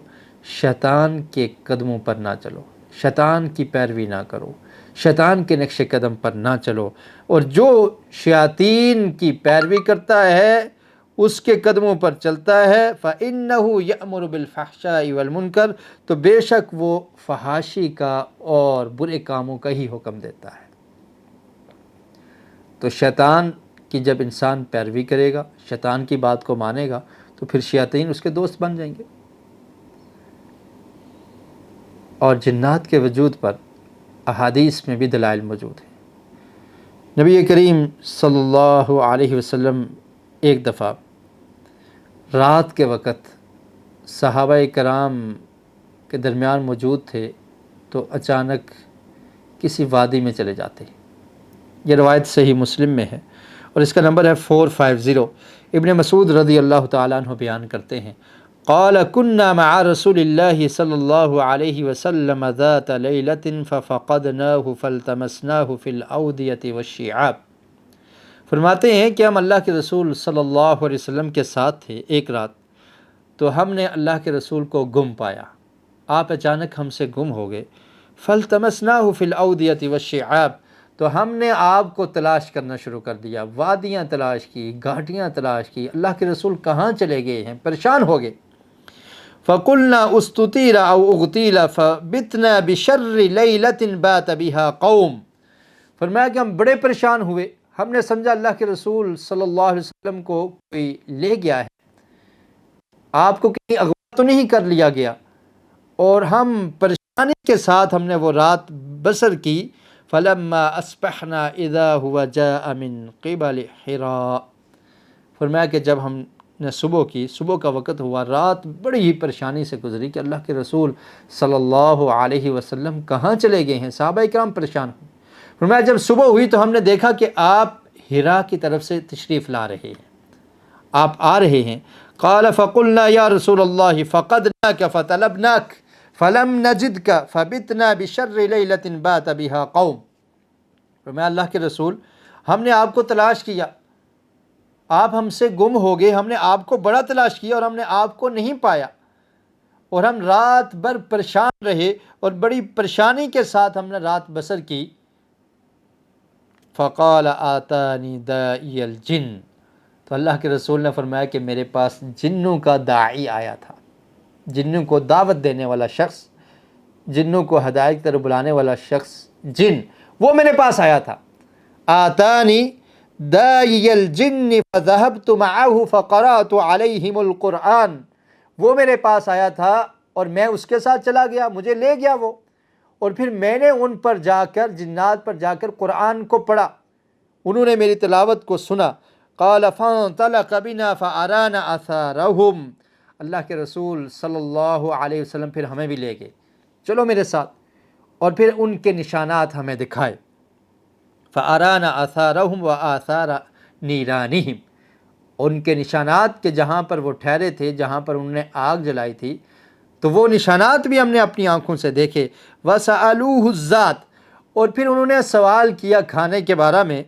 شیطان کے قدموں پر نہ چلو، شیطان کی پیروی نہ کرو، شیطان کے نقش قدم پر نہ چلو، اور جو شیاطین کی پیروی کرتا ہے، اس کے قدموں پر چلتا ہے، فَإِنَّهُ يَأْمُرُ بِالْفَحْشَاءِ وَالْمُنکر، تو بے شک وہ فحاشی کا اور برے کاموں کا ہی حکم دیتا ہے۔ تو شیطان کی جب انسان پیروی کرے گا، شیطان کی بات کو مانے گا، تو پھر شیاطین اس کے دوست بن جائیں گے۔ اور جنات کے وجود پر احادیث میں بھی دلائل موجود ہیں۔ نبی کریم صلی اللہ علیہ وسلم ایک دفعہ رات کے وقت صحابہ کرام کے درمیان موجود تھے تو اچانک کسی وادی میں چلے جاتے. یہ روایت صحیح مسلم میں ہے اور اس کا نمبر ہے 450. ابن مسعود رضی اللہ تعالیٰ عنہ بیان کرتے ہیں قال كنا مع رسول اللہ صلی اللہ علیہ وسلم ذات لیلة ففقدناه فالتمسناه في الأودية والشعاب. فرماتے ہیں کہ ہم اللہ کے رسول صلی اللہ علیہ وسلم کے ساتھ تھے ایک رات، تو ہم نے اللہ کے رسول کو گم پایا، آپ اچانک ہم سے گم ہو گئے. فالتمسناه في الأودية والشعاب، تو ہم نے آپ کو تلاش کرنا شروع کر دیا، وادیاں تلاش کی، گھاٹیاں تلاش کی، اللہ کے رسول کہاں چلے گئے ہیں، پریشان ہو گئے. فقلنا استطیل او اغتیل فبتنا بشر لیلۃ بات بها قوم. فرمایا کہ ہم بڑے پریشان ہوئے، ہم نے سمجھا اللہ کے رسول صلی اللہ علیہ وسلم کو کوئی لے گیا ہے، آپ کو کہیں اغوا تو نہیں کر لیا گیا، اور ہم پریشانی کے ساتھ ہم نے وہ رات بسر کی. فلما اصبحنا اذا هو جاء من قبل حراء. فرمایا کہ جب ہم نے صبح کی، صبح کا وقت ہوا، رات بڑی ہی پریشانی سے گزری کہ اللہ کے رسول صلی اللہ علیہ وسلم کہاں چلے گئے ہیں، صحابہ کرام پریشان ہوئے. فرمایا جب صبح ہوئی تو ہم نے دیکھا کہ آپ حرا کی طرف سے تشریف لا رہے ہیں، آپ آ رہے ہیں. قال فقلنا یا رسول اللہ فقدناک فطلبناک فلم نجدک فبتنا بشر لیلۃ بات بها قوم. فرمایا اللہ کے رسول ہم نے آپ کو تلاش کیا، آپ ہم سے گم ہو گئے، ہم نے آپ کو بڑا تلاش کیا اور ہم نے آپ کو نہیں پایا، اور ہم رات بھر پریشان رہے اور بڑی پریشانی کے ساتھ ہم نے رات بسر کی. فقال آتانی داعی الجن. تو اللہ کے رسول نے فرمایا کہ میرے پاس جنوں کا داعی آیا تھا، جنوں کو دعوت دینے والا شخص، جنوں کو ہدایت کی طرف بلانے والا شخص، جن، وہ میرے پاس آیا تھا. آتانی داعی الجن فذهبت معه فقرأت عليهم القرآن. وہ میرے پاس آیا تھا اور میں اس کے ساتھ چلا گیا، مجھے لے گیا وہ، اور پھر میں نے ان پر جا کر، جنات پر جا کر قرآن کو پڑھا، انہوں نے میری تلاوت کو سنا. قال فانطلق بنا فارانا اثارهم. اللہ کے رسول صلی اللہ علیہ وسلم پھر ہمیں بھی لے گئے، چلو میرے ساتھ، اور پھر ان کے نشانات ہمیں دکھائے. فارانا اثارهم واثار نیرانهم. ان کے نشانات کے جہاں پر وہ ٹھہرے تھے، جہاں پر انہوں نے آگ جلائی تھی، تو وہ نشانات بھی ہم نے اپنی آنکھوں سے دیکھے. وسألوه الذات. اور پھر انہوں نے سوال کیا کھانے کے بارے میں.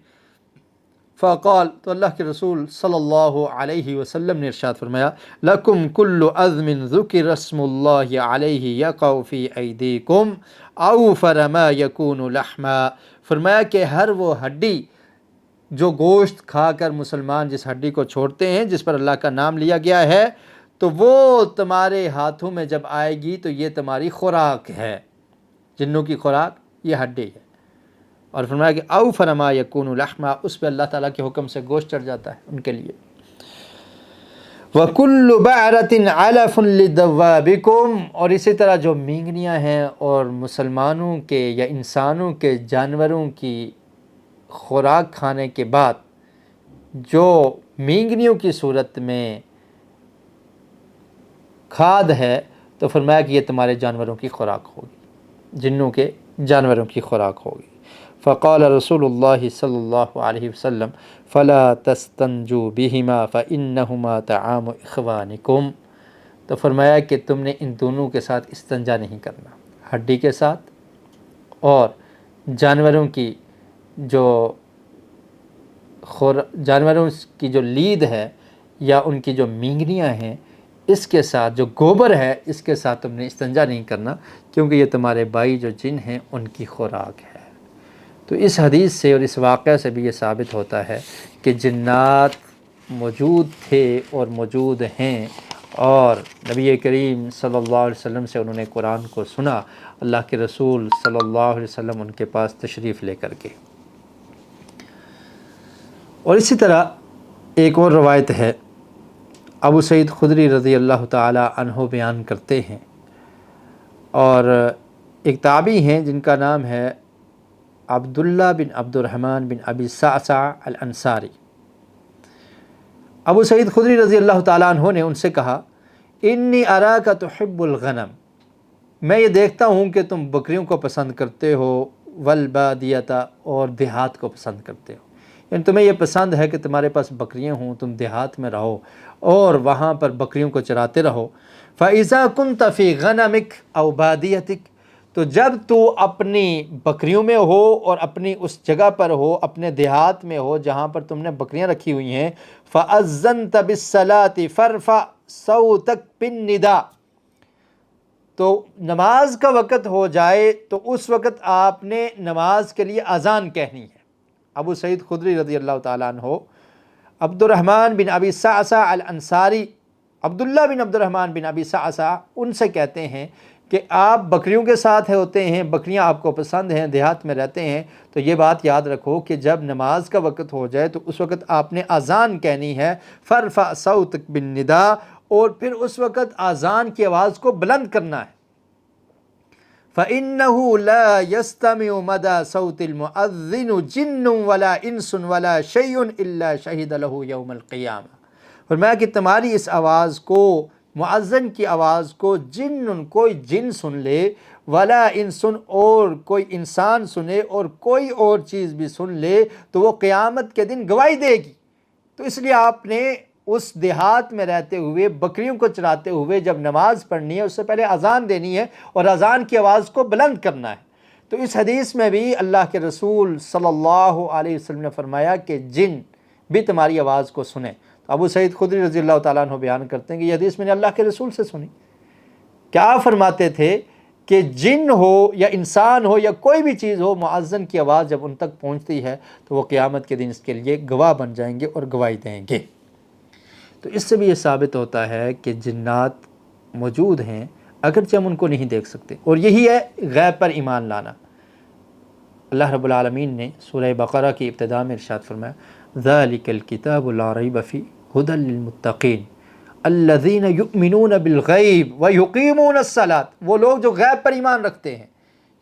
فقال. تو اللہ کے رسول صلی اللہ علیہ وسلم نے ارشاد فرمایا لکم کل عظم ذکر اسم اللہ علیہ یقع فی ایدیکم اوفر ما یکون لحما. فرمایا کہ ہر وہ ہڈی جو گوشت کھا کر مسلمان جس ہڈی کو چھوڑتے ہیں، جس پر اللہ کا نام لیا گیا ہے، تو وہ تمہارے ہاتھوں میں جب آئے گی تو یہ تمہاری خوراک ہے، جنوں کی خوراک یہ ہڈی ہے. اور فرمایا کہ اوفر ما یکون لحما، اس پہ اللہ تعالیٰ کے حکم سے گوشت چڑھ جاتا ہے ان کے لیے. وَكُلُّ بَعْرَةٍ عَلَفٌ لِدَوَّابِكُمْ. اور اسی طرح جو مینگنیاں ہیں اور مسلمانوں کے یا انسانوں کے جانوروں کی خوراک کھانے کے بعد جو مینگنیوں کی صورت میں کھاد ہے، تو فرمایا کہ یہ تمہارے جانوروں کی خوراک ہوگی، جنوں کے جانوروں کی خوراک ہوگی. فقال رسول اللہ صلی اللہ علیہ وسلم فلا تستنجوا بہما فانہما طعام اخوانکم. تو فرمایا کہ تم نے ان دونوں کے ساتھ استنجا نہیں کرنا، ہڈی کے ساتھ اور جانوروں کی جانوروں کی جو لید ہے یا ان کی جو مینگنیاں ہیں، اس کے ساتھ جو گوبر ہے اس کے ساتھ تم نے استنجا نہیں کرنا، کیونکہ یہ تمہارے بھائی جو جن ہیں ان کی خوراک ہے. تو اس حدیث سے اور اس واقعہ سے بھی یہ ثابت ہوتا ہے کہ جنات موجود تھے اور موجود ہیں، اور نبی کریم صلی اللہ علیہ وسلم سے انہوں نے قرآن کو سنا، اللہ کے رسول صلی اللہ علیہ وسلم ان کے پاس تشریف لے کر کے. اور اسی طرح ایک اور روایت ہے، ابو سعید خدری رضی اللہ تعالی عنہ بیان کرتے ہیں، اور ایک تابعی ہیں جن کا نام ہے عبداللہ بن عبد الرحمن بن ابی صعصع الانصاری. ابو سعید خدری رضی اللہ تعالیٰ عنہ نے ان سے کہا انی اراک تحب الغنم، میں یہ دیکھتا ہوں کہ تم بکریوں کو پسند کرتے ہو، والبادیتا اور دیہات کو پسند کرتے ہو، یعنی تمہیں یہ پسند ہے کہ تمہارے پاس بکریاں ہوں، تم دیہات میں رہو اور وہاں پر بکریوں کو چراتے رہو۔ فَإِذَا كُنْتَ فِي غَنَمِكَ أَوْ بَادِيَتِكَ، تو جب تو اپنی بکریوں میں ہو اور اپنی اس جگہ پر ہو، اپنے دیہات میں ہو جہاں پر تم نے بکریاں رکھی ہوئی ہیں، فَأَذَّنْتَ بِالصَّلَاةِ فَارْفَعْ صَوْتَكَ بِالنِّدَاءِ، تو نماز کا وقت ہو جائے تو اس وقت آپ نے نماز کے لیے اذان کہنی ہے۔ ابو سعید خدری رضی اللہ تعالیٰ عنہ عبد الرحمن بن ابی صعصع الانصاری، عبداللہ بن عبد الرحمن بن ابی صعصع، ان سے کہتے ہیں کہ آپ بکریوں کے ساتھ ہوتے ہیں، بکریاں آپ کو پسند ہیں، دیہات میں رہتے ہیں، تو یہ بات یاد رکھو کہ جب نماز کا وقت ہو جائے تو اس وقت آپ نے اذان کہنی ہے، فَارْفَعْ صَوْتَكَ بِالنِّدَاءِ، اور پھر اس وقت اذان کی آواز کو بلند کرنا ہے۔ فَإِنَّهُ لَا يَسْتَمِعُ مَدَى صَوْتِ الْمُؤَذِّنُ جِنٌّ وَلَا إِنسٌ وَلَا شَيْءٌ إِلَّا شَهِدَ لَهُ يَوْمَ الْقِيَامَةِ، فرمایا کہ تمہاری اس آواز کو، مؤذن کی آواز کو، جن، کوئی جن سن لے، ولا انسن، اور کوئی انسان سنے، اور کوئی اور چیز بھی سن لے تو وہ قیامت کے دن گواہی دے گی۔ تو اس لیے آپ نے اس دیہات میں رہتے ہوئے، بکریوں کو چراتے ہوئے جب نماز پڑھنی ہے اس سے پہلے اذان دینی ہے اور اذان کی آواز کو بلند کرنا ہے۔ تو اس حدیث میں بھی اللہ کے رسول صلی اللہ علیہ وسلم نے فرمایا کہ جن بھی تمہاری آواز کو سنیں۔ تو ابو سعید خدری رضی اللہ تعالیٰ عنہ بیان کرتے ہیں کہ یہ حدیث میں نے اللہ کے رسول سے سنی۔ کیا فرماتے تھے کہ جن ہو یا انسان ہو یا کوئی بھی چیز ہو، مؤذن کی آواز جب ان تک پہنچتی ہے تو وہ قیامت کے دن اس کے لیے گواہ بن جائیں گے اور گواہی دیں گے۔ تو اس سے بھی یہ ثابت ہوتا ہے کہ جنات موجود ہیں اگرچہ ہم ان کو نہیں دیکھ سکتے، اور یہی ہے غیب پر ایمان لانا۔ اللہ رب العالمین نے سورہ بقرہ کی ابتدا میں ارشاد فرمایا ذَلِكَ الْكِتَابُ لَا رَيْبَ فِيهِ هُدًى لِّلْمُتَّقِينَ الَّذِينَ يُؤْمِنُونَ بِالْغَيْبِ وَيُقِيمُونَ الصَّلَاةَ، وہ لوگ جو غیب پر ایمان رکھتے ہیں۔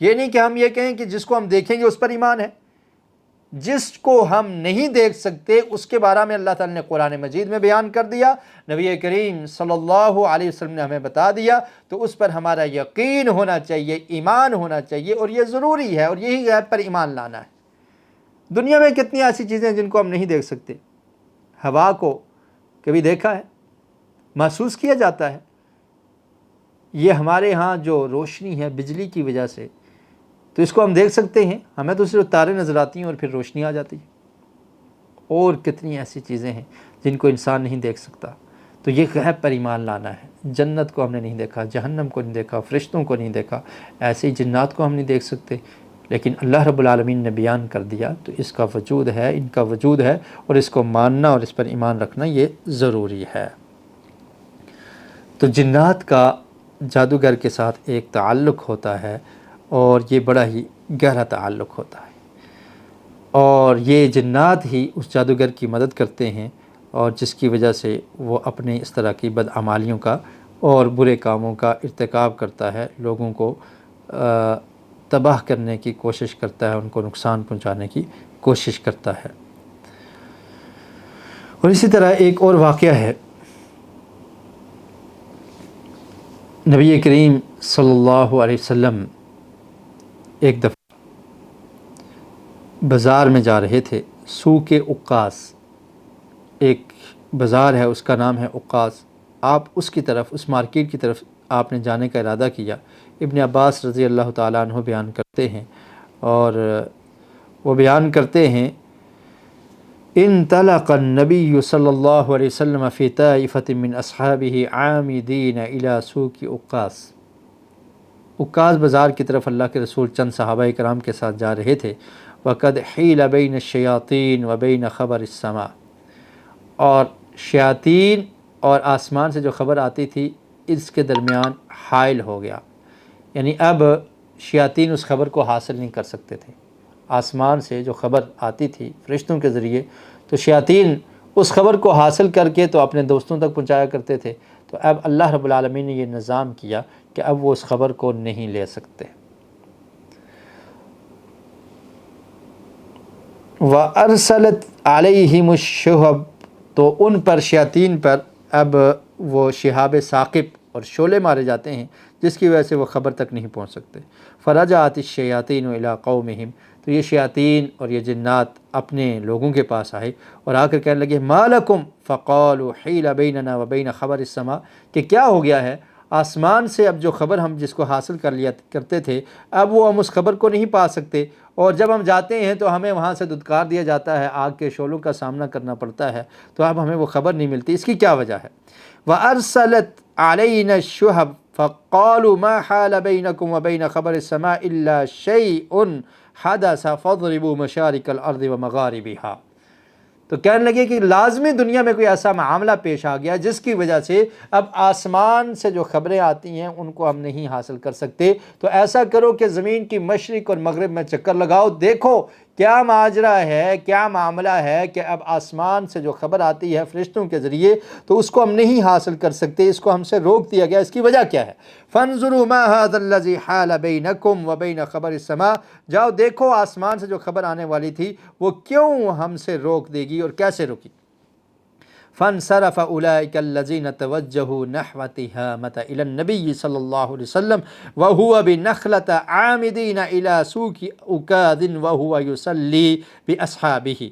یہ نہیں کہ ہم یہ کہیں کہ جس کو ہم دیکھیں گے اس پر ایمان ہے، جس کو ہم نہیں دیکھ سکتے اس کے بارے میں اللہ تعالیٰ نے قرآن مجید میں بیان کر دیا، نبی کریم صلی اللہ علیہ وسلم نے ہمیں بتا دیا، تو اس پر ہمارا یقین ہونا چاہیے، ایمان ہونا چاہیے، اور یہ ضروری ہے، اور یہی غیب پر ایمان لانا ہے۔ دنیا میں کتنی ایسی چیزیں ہیں جن کو ہم نہیں دیکھ سکتے۔ ہوا کو کبھی دیکھا ہے؟ محسوس کیا جاتا ہے۔ یہ ہمارے ہاں جو روشنی ہے بجلی کی وجہ سے، تو اس کو ہم دیکھ سکتے ہیں، ہمیں تو صرف تارے نظر آتی ہیں اور پھر روشنی آ جاتی ہے۔ اور کتنی ایسی چیزیں ہیں جن کو انسان نہیں دیکھ سکتا۔ تو یہ غیب پر ایمان لانا ہے۔ جنت کو ہم نے نہیں دیکھا، جہنم کو نہیں دیکھا، فرشتوں کو نہیں دیکھا، ایسے ہی جنات کو ہم نہیں دیکھ سکتے، لیکن اللہ رب العالمین نے بیان کر دیا تو اس کا وجود ہے، ان کا وجود ہے، اور اس کو ماننا اور اس پر ایمان رکھنا یہ ضروری ہے۔ تو جنات کا جادوگر کے ساتھ ایک تعلق ہوتا ہے، اور یہ بڑا ہی گہرا تعلق ہوتا ہے، اور یہ جنات ہی اس جادوگر کی مدد کرتے ہیں، اور جس کی وجہ سے وہ اپنے اس طرح کی بدعمالیوں کا اور برے کاموں کا ارتکاب کرتا ہے، لوگوں کو تباہ کرنے کی کوشش کرتا ہے، ان کو نقصان پہنچانے کی کوشش کرتا ہے۔ اور اسی طرح ایک اور واقعہ ہے، نبی کریم صلی اللہ علیہ وسلم ایک دفعہ بازار میں جا رہے تھے، سوق عکاظ، ایک بازار ہے اس کا نام ہے عکاظ، آپ اس کی طرف، اس مارکیٹ کی طرف آپ نے جانے کا ارادہ کیا۔ ابن عباس رضی اللہ تعالیٰ عنہ بیان کرتے ہیں، اور وہ بیان کرتے ہیں انطلق النبی صلی اللہ علیہ وسلم فی طائفۃ من اصحابہ عامدین الی سوق عکاظ، عکاظ بازار کی طرف اللہ کے رسول چند صحابہ کرام کے ساتھ جا رہے تھے۔ وقد حیل بین الشیاطین و بین خبر السماء، اور شیاطین اور آسمان سے جو خبر آتی تھی اس کے درمیان حائل ہو گیا، یعنی اب شیاطین اس خبر کو حاصل نہیں کر سکتے تھے۔ آسمان سے جو خبر آتی تھی فرشتوں کے ذریعے، تو شیاطین اس خبر کو حاصل کر کے تو اپنے دوستوں تک پہنچایا کرتے تھے، تو اب اللہ رب العالمین نے یہ نظام کیا کہ اب وہ اس خبر کو نہیں لے سکتے۔ وَأَرْسَلَتْ عَلَيْهِمُ الشُّهَبُ تو ان پر شیاطین پر اب وہ شہاب ثاقب اور شعلے مارے جاتے ہیں، جس کی وجہ سے وہ خبر تک نہیں پہنچ سکتے۔ فرجعت الشیاطین الی قومہم، تو یہ شیاطین اور یہ جنات اپنے لوگوں کے پاس آئے اور آ کر کہنے لگے ما لکم، فقالوا حیل بیننا وبین خبر السماء، کہ کیا ہو گیا ہے، آسمان سے اب جو خبر ہم جس کو حاصل کر لیا کرتے تھے، اب وہ ہم اس خبر کو نہیں پا سکتے، اور جب ہم جاتے ہیں تو ہمیں وہاں سے دھتکار دیا جاتا ہے، آگ کے شعلوں کا سامنا کرنا پڑتا ہے، تو اب ہمیں وہ خبر نہیں ملتی، اس کی کیا وجہ ہے؟ وَأَرْسَلَتْ عَلَيْنَا الشُّهَبَ فَقَالُوا مَا حَالَ بَيْنَكُمْ وَبَيْنَ خَبَرِ السَّمَاءِ إِلَّا شَيْءٌ حَدَثَ فَاضْرِبُوا مَشَارِقَ الْأَرْضِ وَمَغَارِبِهَا، تو کہنے لگے کہ لازمی دنیا میں کوئی ایسا معاملہ پیش آ گیا جس کی وجہ سے اب آسمان سے جو خبریں آتی ہیں ان کو ہم نہیں حاصل کر سکتے، تو ایسا کرو کہ زمین کی مشرق اور مغرب میں چکر لگاؤ، دیکھو کیا ماجرا ہے، کیا معاملہ ہے کہ اب آسمان سے جو خبر آتی ہے فرشتوں کے ذریعے تو اس کو ہم نہیں حاصل کر سکتے، اس کو ہم سے روک دیا گیا، اس کی وجہ کیا ہے؟ فانظروا ما هذا الذي حال بينكم وبين خبر السماء، جاؤ دیکھو آسمان سے جو خبر آنے والی تھی وہ کیوں ہم سے روک دے گی اور کیسے روکی؟ فانصرف اولئک الذین توجہوا نحو تہامۃ الی النبی صلی اللہ علیہ وسلم وہو بنخلۃ عامدین الی سوق عکاظ وہو یصلی باصحابہ،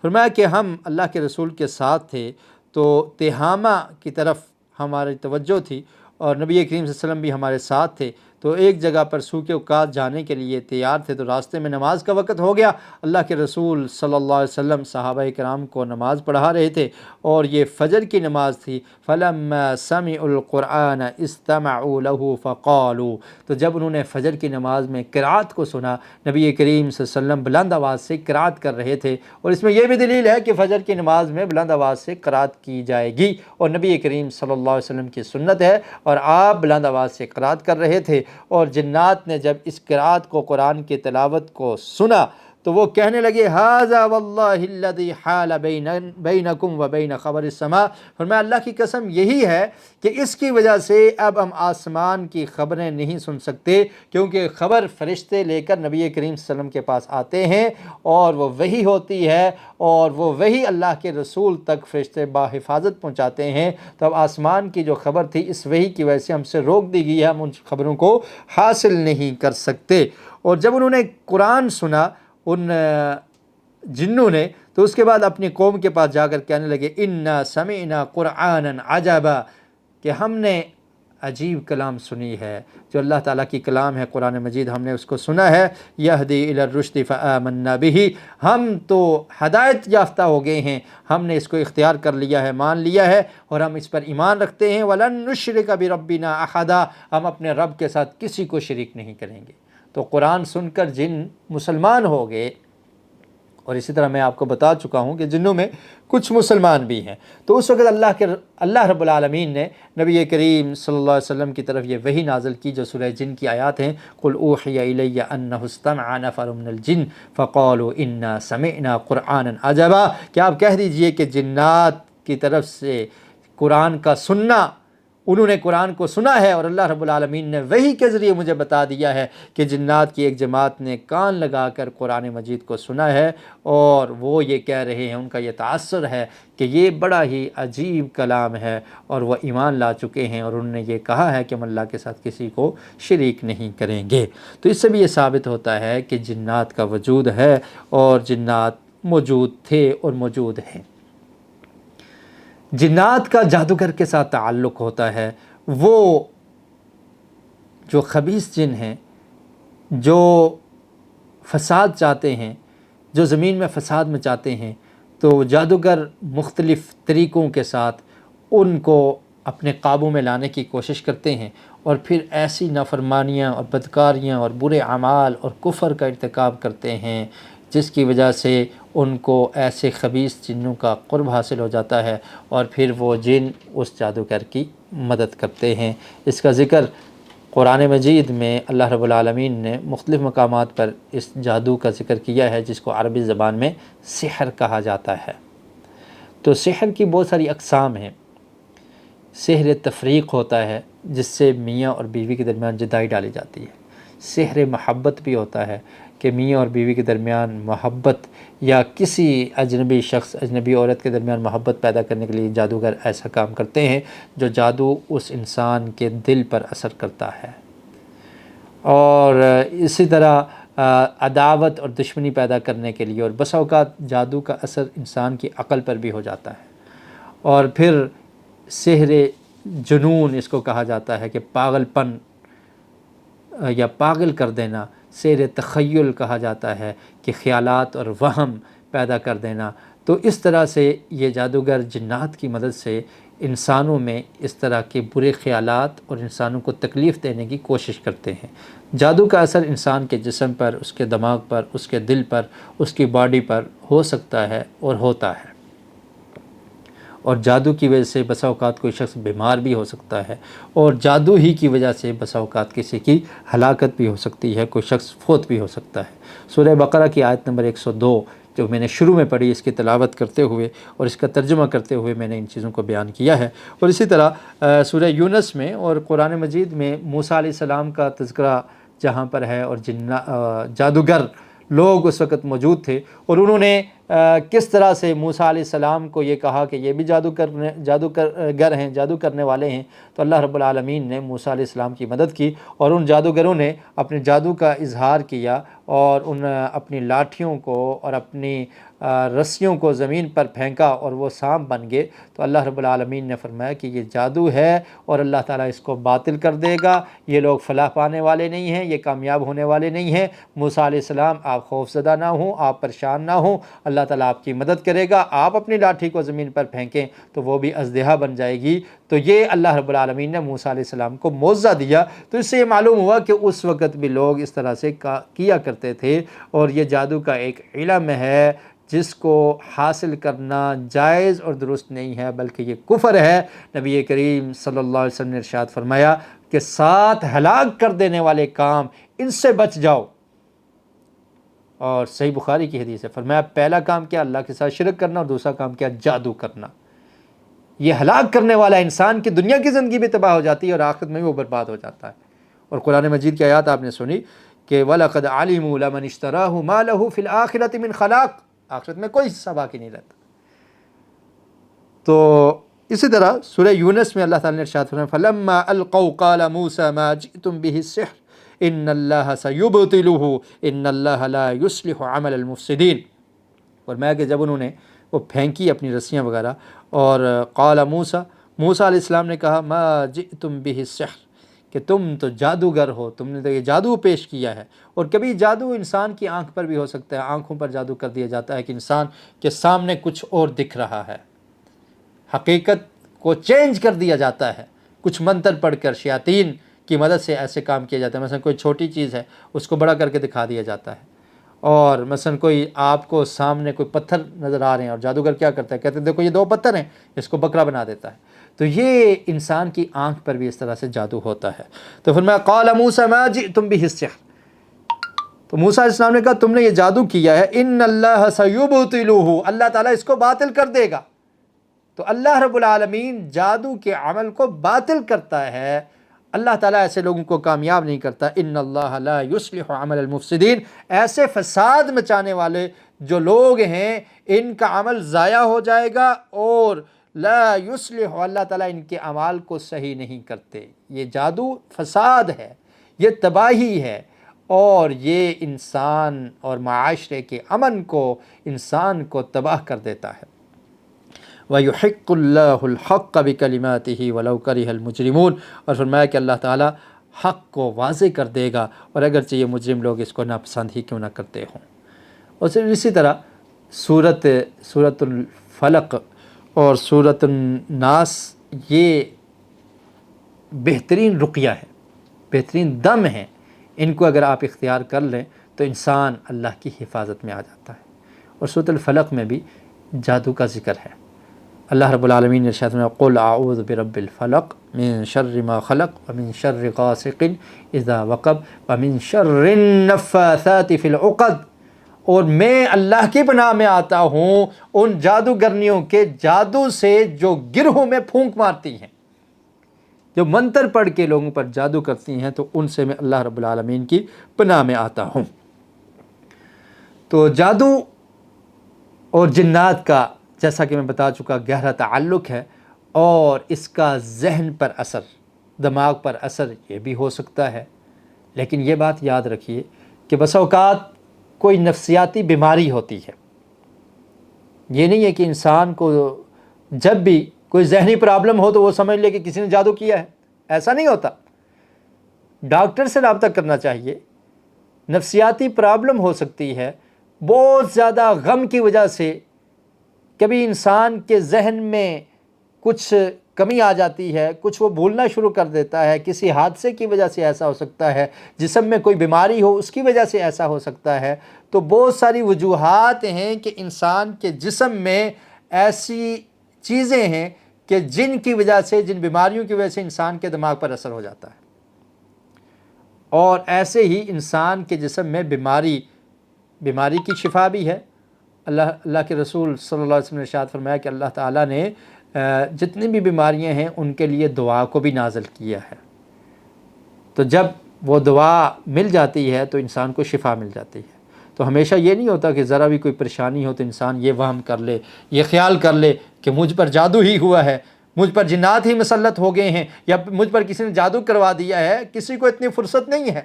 فرمایا کہ ہم اللہ کے رسول کے ساتھ تھے تو تہامہ کی طرف ہماری توجہ تھی، اور نبی کریم صلی اللہ علیہ وسلم بھی ہمارے ساتھ تھے، تو ایک جگہ پر سوق عکاظ جانے کے لیے تیار تھے، تو راستے میں نماز کا وقت ہو گیا، اللہ کے رسول صلی اللہ علیہ وسلم صحابہ کرام کو نماز پڑھا رہے تھے، اور یہ فجر کی نماز تھی۔ فَلَمَّا سَمِعُوا الْقُرْآنَ اسْتَمَعُوا لَهُ فَقَالُوا، تو جب انہوں نے فجر کی نماز میں قرأت کو سنا، نبی کریم صلی اللہ علیہ وسلم بلند آواز سے قرأت کر رہے تھے، اور اس میں یہ بھی دلیل ہے کہ فجر کی نماز میں بلند آواز سے قرأت کی جائے گی، اور نبی کریم صلی اللہ علیہ وسلم کی سنت ہے، اور آپ بلند آواز سے قرأت کر رہے تھے، اور جنات نے جب اس قرأت کو، قرآن کی تلاوت کو سنا تو وہ کہنے لگے ھذا واللہ الذی حال بینکم وبین خبر السماء، فرمایا اللہ کی قسم یہی ہے کہ اس کی وجہ سے اب ہم آسمان کی خبریں نہیں سن سکتے، کیونکہ خبر فرشتے لے کر نبی کریم صلی اللہ علیہ وسلم کے پاس آتے ہیں، اور وہ وحی ہوتی ہے، اور وہ وحی اللہ کے رسول تک فرشتے بحفاظت پہنچاتے ہیں، تو اب آسمان کی جو خبر تھی اس وحی کی وجہ سے ہم سے روک دی گئی ہے، ہم ان خبروں کو حاصل نہیں کر سکتے۔ اور جب انہوں نے قرآن سنا ان جنوں نے، تو اس کے بعد اپنی قوم کے پاس جا کر کہنے لگے انا سمعنا قرآنا عجبا، کہ ہم نے عجیب کلام سنی ہے، جو اللہ تعالیٰ کی کلام ہے قرآن مجید، ہم نے اس کو سنا ہے، یہدی الی الرشد فآمنا بہ، ہم تو ہدایت یافتہ ہو گئے ہیں، ہم نے اس کو اختیار کر لیا ہے، مان لیا ہے، اور ہم اس پر ایمان رکھتے ہیں، ولن نشرک بربنا احدا، ہم اپنے رب کے ساتھ کسی کو شریک نہیں کریں گے۔ تو قرآن سن کر جن مسلمان ہو گئے، اور اسی طرح میں آپ کو بتا چکا ہوں کہ جنوں میں کچھ مسلمان بھی ہیں، تو اس وقت اللہ رب العالمین نے نبی کریم صلی اللہ علیہ وسلم کی طرف یہ وحی نازل کی جو سورہ جن کی آیات ہیں، قل اوحی الی انہ استمع نفر من الجن فقالوا انا سمعنا قرآنا عجبا، کہ آپ کہہ دیجئے کہ جنات کی طرف سے قرآن کا سننا، انہوں نے قرآن کو سنا ہے، اور اللہ رب العالمین نے وحی کے ذریعے مجھے بتا دیا ہے کہ جنات کی ایک جماعت نے کان لگا کر قرآن مجید کو سنا ہے، اور وہ یہ کہہ رہے ہیں، ان کا یہ تاثر ہے کہ یہ بڑا ہی عجیب کلام ہے، اور وہ ایمان لا چکے ہیں، اور انہوں نے یہ کہا ہے کہ ہم اللہ کے ساتھ کسی کو شریک نہیں کریں گے۔ تو اس سے بھی یہ ثابت ہوتا ہے کہ جنات کا وجود ہے، اور جنات موجود تھے اور موجود ہیں۔ جنات کا جادوگر کے ساتھ تعلق ہوتا ہے، وہ جو خبیث جن ہیں، جو فساد چاہتے ہیں، جو زمین میں فساد مچاتے ہیں، تو جادوگر مختلف طریقوں کے ساتھ ان کو اپنے قابو میں لانے کی کوشش کرتے ہیں، اور پھر ایسی نافرمانیاں اور بدکاریاں اور برے اعمال اور کفر کا ارتکاب کرتے ہیں جس کی وجہ سے ان کو ایسے خبیث جنوں کا قرب حاصل ہو جاتا ہے، اور پھر وہ جن اس جادوگر کی مدد کرتے ہیں۔ اس کا ذکر قرآن مجید میں اللہ رب العالمین نے مختلف مقامات پر اس جادو کا ذکر کیا ہے، جس کو عربی زبان میں سحر کہا جاتا ہے۔ تو سحر کی بہت ساری اقسام ہیں۔ سحر تفریق ہوتا ہے، جس سے میاں اور بیوی کے درمیان جدائی ڈالی جاتی ہے۔ سحر محبت بھی ہوتا ہے، کہ میاں اور بیوی کے درمیان محبت یا کسی اجنبی شخص اجنبی عورت کے درمیان محبت پیدا کرنے کے لیے جادوگر ایسا کام کرتے ہیں جو جادو اس انسان کے دل پر اثر کرتا ہے۔ اور اسی طرح عداوت اور دشمنی پیدا کرنے کے لیے، اور بسا اوقات جادو کا اثر انسان کی عقل پر بھی ہو جاتا ہے۔ اور پھر سحر جنون اس کو کہا جاتا ہے کہ پاگل پن یا پاگل کر دینا، سحر تخیل کہا جاتا ہے کہ خیالات اور وہم پیدا کر دینا۔ تو اس طرح سے یہ جادوگر جنات کی مدد سے انسانوں میں اس طرح کے برے خیالات اور انسانوں کو تکلیف دینے کی کوشش کرتے ہیں۔ جادو کا اثر انسان کے جسم پر، اس کے دماغ پر، اس کے دل پر، اس کی باڈی پر ہو سکتا ہے اور ہوتا ہے۔ اور جادو کی وجہ سے بسا اوقات کوئی شخص بیمار بھی ہو سکتا ہے، اور جادو ہی کی وجہ سے بسا اوقات کسی کی ہلاکت بھی ہو سکتی ہے، کوئی شخص فوت بھی ہو سکتا ہے۔ سورہ بقرہ کی آیت نمبر 102 جو میں نے شروع میں پڑھی، اس کی تلاوت کرتے ہوئے اور اس کا ترجمہ کرتے ہوئے میں نے ان چیزوں کو بیان کیا ہے۔ اور اسی طرح سورہ یونس میں اور قرآن مجید میں موسیٰ علیہ السلام کا تذکرہ جہاں پر ہے، اور جادوگر لوگ اس وقت موجود تھے، اور انہوں نے کس طرح سے موسیٰ علیہ السلام کو یہ کہا کہ یہ بھی جادوگر ہیں، جادو کرنے والے ہیں، تو اللہ رب العالمین نے موسیٰ علیہ السلام کی مدد کی، اور ان جادوگروں نے اپنے جادو کا اظہار کیا، اور ان اپنی لاٹھیوں کو اور اپنی رسیوں کو زمین پر پھینکا اور وہ سانپ بن گئے۔ تو اللہ رب العالمین نے فرمایا کہ یہ جادو ہے اور اللہ تعالیٰ اس کو باطل کر دے گا، یہ لوگ فلاح پانے والے نہیں ہیں، یہ کامیاب ہونے والے نہیں ہیں۔ موسیٰ علیہ السلام آپ خوف زدہ نہ ہوں، آپ پریشان نہ ہوں، اللہ تعالیٰ آپ کی مدد کرے گا، آپ اپنی لاٹھی کو زمین پر پھینکیں تو وہ بھی اژدہا بن جائے گی۔ تو یہ اللہ رب العالمین نے موسیٰ علیہ السلام کو معجزہ دیا۔ تو اس سے یہ معلوم ہوا کہ اس وقت بھی لوگ اس طرح سے کیا کرتے تھے، اور یہ جادو کا ایک علم ہے جس کو حاصل کرنا جائز اور درست نہیں ہے، بلکہ یہ کفر ہے۔ نبی کریم صلی اللہ علیہ وسلم نے ارشاد فرمایا کہ 7 ہلاک کر دینے والے کام، ان سے بچ جاؤ۔ اور صحیح بخاری کی حدیث ہے، فرمایا پہلا کام کیا؟ اللہ کے ساتھ شرک کرنا، اور دوسرا کام کیا؟ جادو کرنا۔ یہ ہلاک کرنے والا انسان کی دنیا کی زندگی بھی تباہ ہو جاتی ہے اور آخرت میں بھی وہ برباد ہو جاتا ہے۔ اور قرآن مجید کی آیات آپ نے سنی کہ وَلَقَدْ عَلِمُوا لَمَنِ اشْتَرَاهُ مَا لَهُ فِي الْآخِرَةِ مِنْ خَلَاقٍ، آخرت میں کوئی حصہ باقی نہیں رہتا۔ تو اسی طرح سورہ یونس میں اللہ تعالیٰ نے ارشاد فرمایا فَلَمَّا أَلْقَوْا قَالَ مُوسَىٰ مَا جِئْتُمْ بِهِ السِّحْرُ إِنَّ اللَّهَ سَيُبْطِلُهُ إِنَّ اللَّهَ لَا يُصْلِحُ عَمَلَ الْمُفْسِدِينَ۔ فرمایا کہ جب انہوں نے وہ پھینکی اپنی رسیاں وغیرہ، اور قال موسیٰ علیہ السلام نے کہا ما جئتم به السحر، کہ تم تو جادوگر ہو، تم نے تو یہ جادو پیش کیا ہے۔ اور کبھی جادو انسان کی آنکھ پر بھی ہو سکتا ہے، آنکھوں پر جادو کر دیا جاتا ہے کہ انسان کے سامنے کچھ اور دکھ رہا ہے، حقیقت کو چینج کر دیا جاتا ہے، کچھ منتر پڑھ کر شیاطین کی مدد سے ایسے کام کیا جاتا ہے۔ مثلا کوئی چھوٹی چیز ہے اس کو بڑا کر کے دکھا دیا جاتا ہے، اور مثلا کوئی آپ کو سامنے کوئی پتھر نظر آ رہے ہیں، اور جادوگر کیا کرتا ہے، کہتے ہیں دیکھو یہ 2 پتھر ہیں، اس کو بکرا بنا دیتا ہے۔ تو یہ انسان کی آنکھ پر بھی اس طرح سے جادو ہوتا ہے۔ تو فرمایا قال موسیٰ ما جئتم به السحر، تو موسیٰ علیہ السلام نے کہا تم نے یہ جادو کیا ہے، ان اللہ سیبطلہ، اللہ تعالیٰ اس کو باطل کر دے گا۔ تو اللہ رب العالمین جادو کے عمل کو باطل کرتا ہے، اللہ تعالیٰ ایسے لوگوں کو کامیاب نہیں کرتا۔ ان اللہ لا یصلح عمل المفسدین، ایسے فساد مچانے والے جو لوگ ہیں ان کا عمل ضائع ہو جائے گا، اور لا یصلح، اللہ تعالیٰ ان کے اعمال کو صحیح نہیں کرتے۔ یہ جادو فساد ہے، یہ تباہی ہے، اور یہ انسان اور معاشرے کے امن کو، انسان کو تباہ کر دیتا ہے۔ وَيُحِقُّ اللَّهُ الْحَقَّ بِكَلِمَاتِهِ وَلَوْ كَرِهَ الْمُجْرِمُونَ، اور فرمایا کہ اللہ تعالیٰ حق کو واضح کر دے گا، اور اگرچہ یہ مجرم لوگ اس کو ناپسند ہی کیوں نہ کرتے ہوں۔ اور اسی طرح سورۃ الفلق اور سورۃ الناس یہ بہترین رقیہ ہے، بہترین دم ہے، ان کو اگر آپ اختیار کر لیں تو انسان اللہ کی حفاظت میں آ جاتا ہے۔ اور سورۃ الفلق میں بھی جادو کا ذکر ہے۔ اللہ رب العالمین نے ارشاد فرمایا قل اعوذ برب الفلق من شر ما خلق ومن شر غاسق اذا وقب ومن شر النفاثات فی العقد، اور میں اللہ کی پناہ میں آتا ہوں ان جادوگرنیوں کے جادو سے جو گرہوں میں پھونک مارتی ہیں، جو منتر پڑھ کے لوگوں پر جادو کرتی ہیں، تو ان سے میں اللہ رب العالمین کی پناہ میں آتا ہوں۔ تو جادو اور جنات کا جیسا کہ میں بتا چکا گہرا تعلق ہے، اور اس کا ذہن پر اثر، دماغ پر اثر یہ بھی ہو سکتا ہے۔ لیکن یہ بات یاد رکھیے کہ بس اوقات کوئی نفسیاتی بیماری ہوتی ہے، یہ نہیں ہے کہ انسان کو جب بھی کوئی ذہنی پرابلم ہو تو وہ سمجھ لے کہ کسی نے جادو کیا ہے، ایسا نہیں ہوتا۔ ڈاکٹر سے رابطہ کرنا چاہیے۔ نفسیاتی پرابلم ہو سکتی ہے، بہت زیادہ غم کی وجہ سے کبھی انسان کے ذہن میں کچھ کمی آ جاتی ہے، کچھ وہ بھولنا شروع کر دیتا ہے، کسی حادثے کی وجہ سے ایسا ہو سکتا ہے، جسم میں کوئی بیماری ہو اس کی وجہ سے ایسا ہو سکتا ہے۔ تو بہت ساری وجوہات ہیں کہ انسان کے جسم میں ایسی چیزیں ہیں کہ جن کی وجہ سے، جن بیماریوں کی وجہ سے انسان کے دماغ پر اثر ہو جاتا ہے، اور ایسے ہی انسان کے جسم میں بیماری کی شفا بھی ہے۔ اللہ کے رسول صلی اللہ علیہ وسلم نے ارشاد فرمایا کہ اللہ تعالیٰ نے جتنی بھی بیماریاں ہیں ان کے لیے دعا کو بھی نازل کیا ہے، تو جب وہ دعا مل جاتی ہے تو انسان کو شفا مل جاتی ہے۔ تو ہمیشہ یہ نہیں ہوتا کہ ذرا بھی کوئی پریشانی ہو تو انسان یہ وہم کر لے، یہ خیال کر لے کہ مجھ پر جادو ہی ہوا ہے، مجھ پر جنات ہی مسلط ہو گئے ہیں، یا مجھ پر کسی نے جادو کروا دیا ہے۔ کسی کو اتنی فرصت نہیں ہے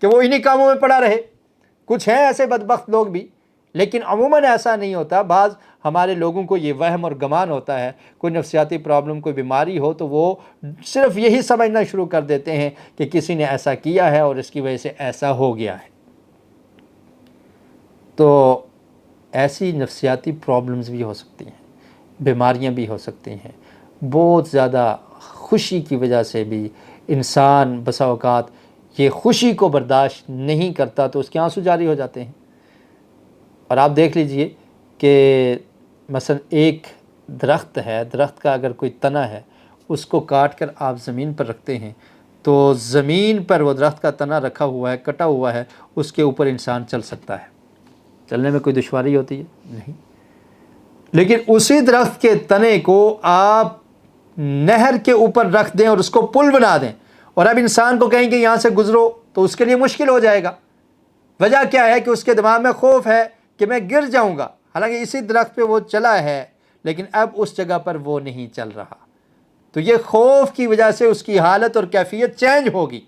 کہ وہ انہی کاموں میں پڑا رہے۔ کچھ ہیں ایسے بدبخت لوگ بھی، لیکن عموماً ایسا نہیں ہوتا۔ بعض ہمارے لوگوں کو یہ وہم اور گمان ہوتا ہے، کوئی نفسیاتی پرابلم، کوئی بیماری ہو تو وہ صرف یہی سمجھنا شروع کر دیتے ہیں کہ کسی نے ایسا کیا ہے اور اس کی وجہ سے ایسا ہو گیا ہے۔ تو ایسی نفسیاتی پرابلمز بھی ہو سکتی ہیں، بیماریاں بھی ہو سکتی ہیں۔ بہت زیادہ خوشی کی وجہ سے بھی انسان بسا اوقات یہ خوشی کو برداشت نہیں کرتا تو اس کے آنسو جاری ہو جاتے ہیں۔ اور آپ دیکھ لیجئے کہ مثلا ایک درخت ہے، درخت کا اگر کوئی تنا ہے، اس کو کاٹ کر آپ زمین پر رکھتے ہیں تو زمین پر وہ درخت کا تنا رکھا ہوا ہے، کٹا ہوا ہے، اس کے اوپر انسان چل سکتا ہے۔ چلنے میں کوئی دشواری ہوتی ہے؟ نہیں۔ لیکن اسی درخت کے تنے کو آپ نہر کے اوپر رکھ دیں اور اس کو پل بنا دیں، اور اب انسان کو کہیں کہ یہاں سے گزرو تو اس کے لیے مشکل ہو جائے گا۔ وجہ کیا ہے کہ اس کے دماغ میں خوف ہے کہ میں گر جاؤں گا، حالانکہ اسی درخت پہ وہ چلا ہے لیکن اب اس جگہ پر وہ نہیں چل رہا۔ تو یہ خوف کی وجہ سے اس کی حالت اور کیفیت چینج ہوگی۔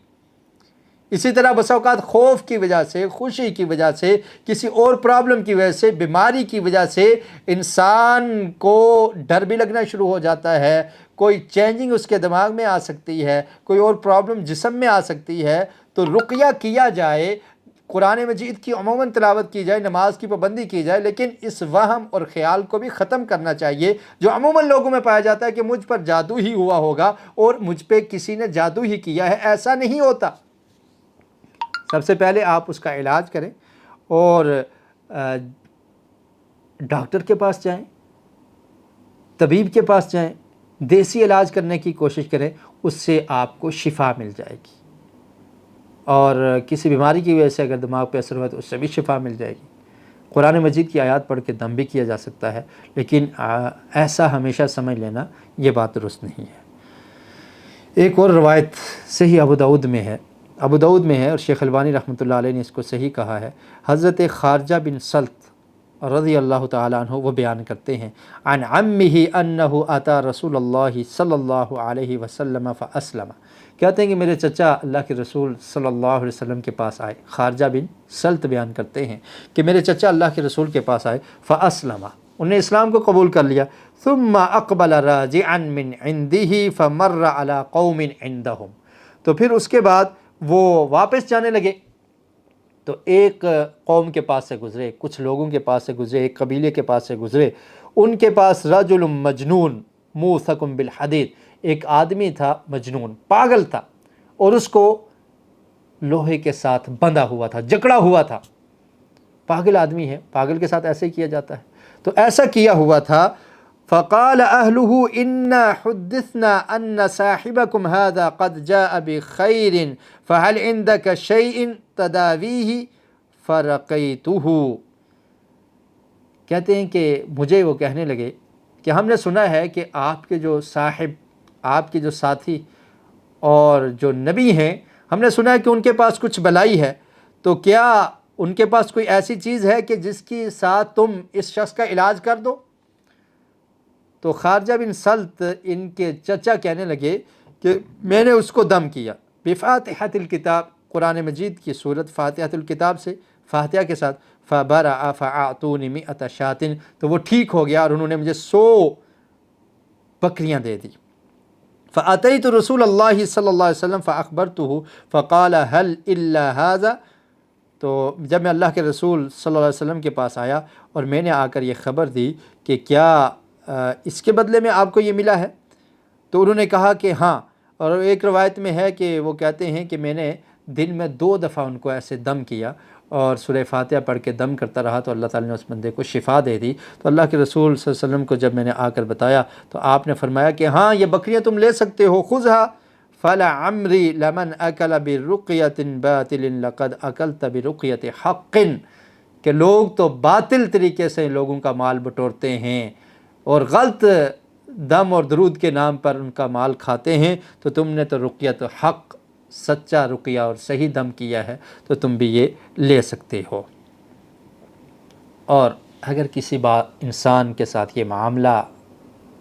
اسی طرح بسا اوقات خوف کی وجہ سے، خوشی کی وجہ سے، کسی اور پرابلم کی وجہ سے، بیماری کی وجہ سے انسان کو ڈر بھی لگنا شروع ہو جاتا ہے، کوئی چینجنگ اس کے دماغ میں آ سکتی ہے، کوئی اور پرابلم جسم میں آ سکتی ہے۔ تو رقیہ کیا جائے، قرآن مجید کی عموماً تلاوت کی جائے، نماز کی پابندی کی جائے، لیکن اس وہم اور خیال کو بھی ختم کرنا چاہیے جو عموماً لوگوں میں پایا جاتا ہے کہ مجھ پر جادو ہی ہوا ہوگا اور مجھ پہ کسی نے جادو ہی کیا ہے۔ ایسا نہیں ہوتا۔ سب سے پہلے آپ اس کا علاج کریں اور ڈاکٹر کے پاس جائیں، طبیب کے پاس جائیں، دیسی علاج کرنے کی کوشش کریں، اس سے آپ کو شفا مل جائے گی۔ اور کسی بیماری کی وجہ سے اگر دماغ پہ اثر ہوا تو اس سے بھی شفا مل جائے گی۔ قرآن مجید کی آیات پڑھ کے دم بھی کیا جا سکتا ہے، لیکن ایسا ہمیشہ سمجھ لینا یہ بات درست نہیں ہے۔ ایک اور روایت صحیح ابو داؤد میں ہے اور شیخ البانی رحمۃ اللہ علیہ نے اس کو صحیح کہا ہے۔ حضرت خارجہ بن سلط رضی اللہ تعالیٰ عنہ وہ بیان کرتے ہیں، عن عمہ انہ اتی رسول اللہ صلی اللہ علیہ وسلم فاسلم، کہتے ہیں کہ میرے چچا اللہ کے رسول صلی اللہ علیہ وسلم کے پاس آئے۔ خارجہ بن سلط بیان کرتے ہیں کہ میرے چچا اللہ کے رسول کے پاس آئے، فاسلم، انہوں نے اسلام کو قبول کر لیا۔ ثم اقبل راجعا من عنده فمر على قوم عندهم، تو پھر اس کے بعد وہ واپس جانے لگے تو ایک قوم کے پاس سے گزرے، کچھ لوگوں کے پاس سے گزرے، ایک قبیلے کے پاس سے گزرے۔ ان کے پاس رجل مجنون موثق بالحدید، ایک آدمی تھا مجنون، پاگل تھا، اور اس کو لوہے کے ساتھ بندھا ہوا تھا، جکڑا ہوا تھا۔ پاگل آدمی ہے، پاگل کے ساتھ ایسے ہی کیا جاتا ہے، تو ایسا کیا ہوا تھا۔ فقال اہلہ انا حدثنا ان صاحبکم هذا قد جاء بخیر فهل عندك شیء تداویہ فرقیتہ، کہتے ہیں کہ مجھے وہ کہنے لگے کہ ہم نے سنا ہے کہ آپ کے جو صاحب، آپ کے جو ساتھی اور جو نبی ہیں، ہم نے سنا ہے کہ ان کے پاس کچھ بلائی ہے، تو کیا ان کے پاس کوئی ایسی چیز ہے کہ جس کے ساتھ تم اس شخص کا علاج کر دو؟ تو خارجہ بن سلط ان کے چچا کہنے لگے کہ میں نے اس کو دم کیا بفاتحۃ الکتاب، قرآن مجید کی صورت فاتحۃ الکتاب سے، فاتحہ کے ساتھ، فبرأ فأعطونی مئۃ شاۃ، تو وہ ٹھیک ہو گیا اور انہوں نے مجھے 100 بکریاں دے دی۔ فأتيت رسول اللہ صلی اللہ علیہ وسلم فأخبرته فقال هل إلا هذا، تو جب میں اللہ کے رسول صلی اللہ علیہ وسلم کے پاس آیا اور میں نے آ کر یہ خبر دی کہ کیا اس کے بدلے میں آپ کو یہ ملا ہے، تو انہوں نے کہا کہ ہاں، اور ایک روایت میں ہے کہ وہ کہتے ہیں کہ میں نے دن میں 2 دفعہ ان کو ایسے دم کیا اور سورہ فاتحہ پڑھ کے دم کرتا رہا، تو اللہ تعالیٰ نے اس بندے کو شفا دے دی۔ تو اللہ کے رسول صلی اللہ علیہ وسلم کو جب میں نے آ کر بتایا تو آپ نے فرمایا کہ ہاں یہ بکریاں تم لے سکتے ہو، خذھا فلعمری لمن اکل برقیۃ باطل لقد اکلت برقیۃ حق، کہ لوگ تو باطل طریقے سے لوگوں کا مال بٹورتے ہیں اور غلط دم اور درود کے نام پر ان کا مال کھاتے ہیں، تو تم نے تو رقیۃ حق، سچا رقیہ اور صحیح دم کیا ہے، تو تم بھی یہ لے سکتے ہو۔ اور اگر کسی انسان کے ساتھ یہ معاملہ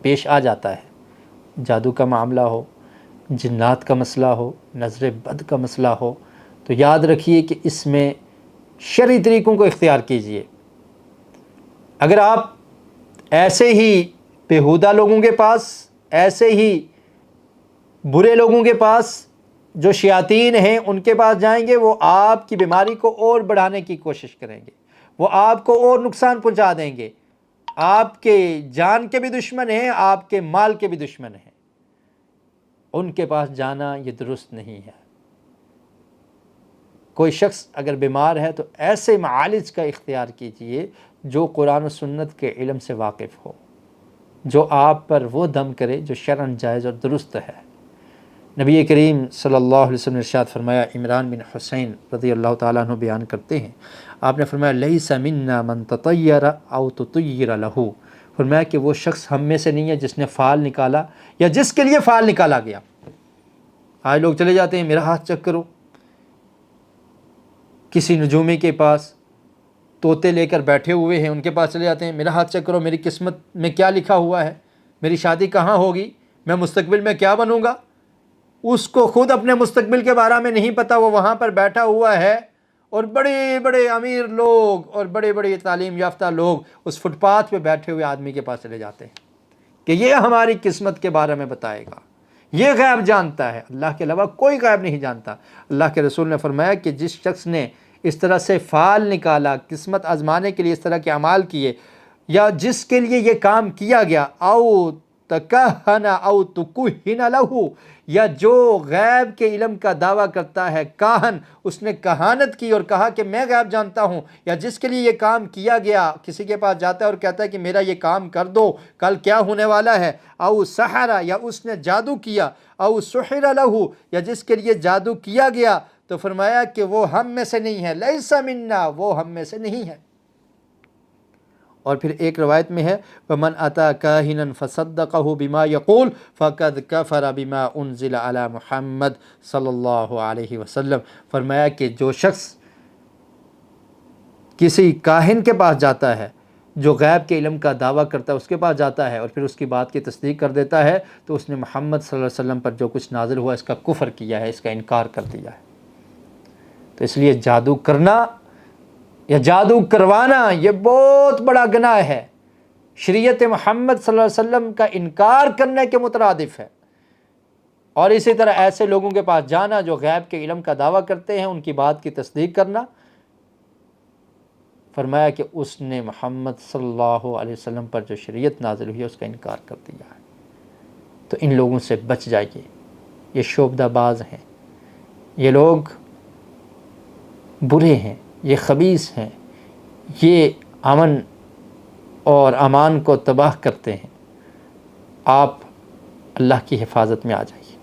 پیش آ جاتا ہے، جادو کا معاملہ ہو، جنات کا مسئلہ ہو، نظر بد کا مسئلہ ہو، تو یاد رکھیے کہ اس میں شرعی طریقوں کو اختیار کیجیے۔ اگر آپ ایسے ہی بیہودہ لوگوں کے پاس، ایسے ہی برے لوگوں کے پاس جو شیاطین ہیں ان کے پاس جائیں گے، وہ آپ کی بیماری کو اور بڑھانے کی کوشش کریں گے، وہ آپ کو اور نقصان پہنچا دیں گے، آپ کے جان کے بھی دشمن ہیں، آپ کے مال کے بھی دشمن ہیں، ان کے پاس جانا یہ درست نہیں ہے۔ کوئی شخص اگر بیمار ہے تو ایسے معالج کا اختیار کیجئے جو قرآن و سنت کے علم سے واقف ہو، جو آپ پر وہ دم کرے جو شرعاً جائز اور درست ہے۔ نبی کریم صلی اللہ علیہ وسلم نے ارشاد فرمایا، عمران بن حسین رضی اللہ تعالیٰ عنہ بیان کرتے ہیں، آپ نے فرمایا لیس منا من تطیر او تطیر لہ، فرمایا کہ وہ شخص ہم میں سے نہیں ہے جس نے فال نکالا یا جس کے لیے فال نکالا گیا۔ آج لوگ چلے جاتے ہیں میرا ہاتھ چیک کرو، کسی نجومی کے پاس طوطے لے کر بیٹھے ہوئے ہیں ان کے پاس چلے جاتے ہیں، میرا ہاتھ چیک کرو، میری قسمت میں کیا لکھا ہوا ہے، میری شادی کہاں ہوگی، میں مستقبل میں کیا بنوں گا۔ اس کو خود اپنے مستقبل کے بارے میں نہیں پتہ، وہ وہاں پر بیٹھا ہوا ہے اور بڑے بڑے امیر لوگ اور بڑے بڑے تعلیم یافتہ لوگ اس فٹ پاتھ پہ بیٹھے ہوئے آدمی کے پاس چلے جاتے ہیں کہ یہ ہماری قسمت کے بارے میں بتائے گا، یہ غیب جانتا ہے۔ اللہ کے علاوہ کوئی غیب نہیں جانتا۔ اللہ کے رسول نے فرمایا کہ جس شخص نے اس طرح سے فال نکالا، قسمت آزمانے کے لیے اس طرح کے اعمال کیے، یا جس کے لیے یہ کام کیا گیا، او تکہن او تکہن لہ، یا جو غیب کے علم کا دعویٰ کرتا ہے، کاہن، اس نے کہانت کی اور کہا کہ میں غیب جانتا ہوں، یا جس کے لیے یہ کام کیا گیا، کسی کے پاس جاتا ہے اور کہتا ہے کہ میرا یہ کام کر دو، کل کیا ہونے والا ہے، او سحر، یا اس نے جادو کیا، او سحر لہ، یا جس کے لیے جادو کیا گیا، تو فرمایا کہ وہ ہم میں سے نہیں ہے، لیس منا، وہ ہم میں سے نہیں ہے۔ اور پھر ایک روایت میں ہے وَمَنْ أَتَى كَاهِنًا فَصَدَّقَهُ بِمَا يَقُولُ فَقَدْ كَفَرَ بِمَا أُنزِلَ عَلَى محمد صلی اللہ علیہ وسلم، فرمایا کہ جو شخص کسی کاہن کے پاس جاتا ہے جو غیب کے علم کا دعویٰ کرتا ہے، اس کے پاس جاتا ہے اور پھر اس کی بات کی تصدیق کر دیتا ہے، تو اس نے محمد صلی اللہ علیہ وسلم پر جو کچھ نازل ہوا اس کا کفر کیا ہے، اس کا انکار کر دیا ہے۔ تو اس لیے جادو کرنا یا جادو کروانا یہ بہت بڑا گناہ ہے، شریعت محمد صلی اللہ علیہ وسلم کا انکار کرنے کے مترادف ہے۔ اور اسی طرح ایسے لوگوں کے پاس جانا جو غیب کے علم کا دعویٰ کرتے ہیں، ان کی بات کی تصدیق کرنا، فرمایا کہ اس نے محمد صلی اللہ علیہ وسلم پر جو شریعت نازل ہوئی ہے اس کا انکار کر دیا ہے۔ تو ان لوگوں سے بچ جائیے، یہ شعبدہ باز ہیں، یہ لوگ برے ہیں، یہ خبیث ہیں، یہ امن اور امان کو تباہ کرتے ہیں۔ آپ اللہ کی حفاظت میں آ جائیے۔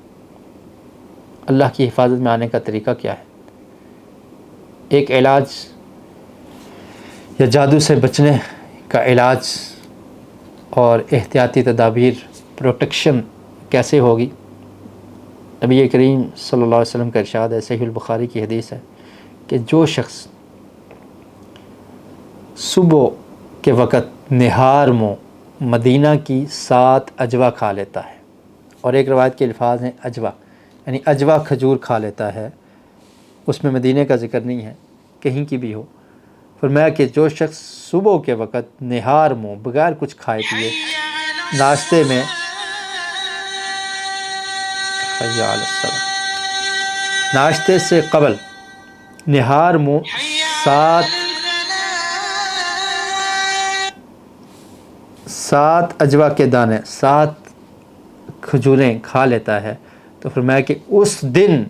اللہ کی حفاظت میں آنے کا طریقہ کیا ہے؟ ایک علاج یا جادو سے بچنے کا علاج اور احتیاطی تدابیر، پروٹیکشن کیسے ہوگی؟ نبی کریم صلی اللہ علیہ وسلم کا ارشاد ہے، صحیح البخاری کی حدیث ہے کہ جو شخص صبح کے وقت نہار منہ مدینہ کی 7 اجوا کھا لیتا ہے، اور ایک روایت کے الفاظ ہیں اجوا، یعنی اجوا کھجور کھا لیتا ہے، اس میں مدینہ کا ذکر نہیں ہے، کہیں کی بھی ہو۔ فرمایا کہ جو شخص صبح کے وقت نہار منہ بغیر کچھ کھائے پیے ناشتے میں حی علی الصلاۃ، ناشتے سے قبل نہار منہ 7 اجوا کے دانے، 7 کھجوریں کھا لیتا ہے، تو فرمایا کہ اس دن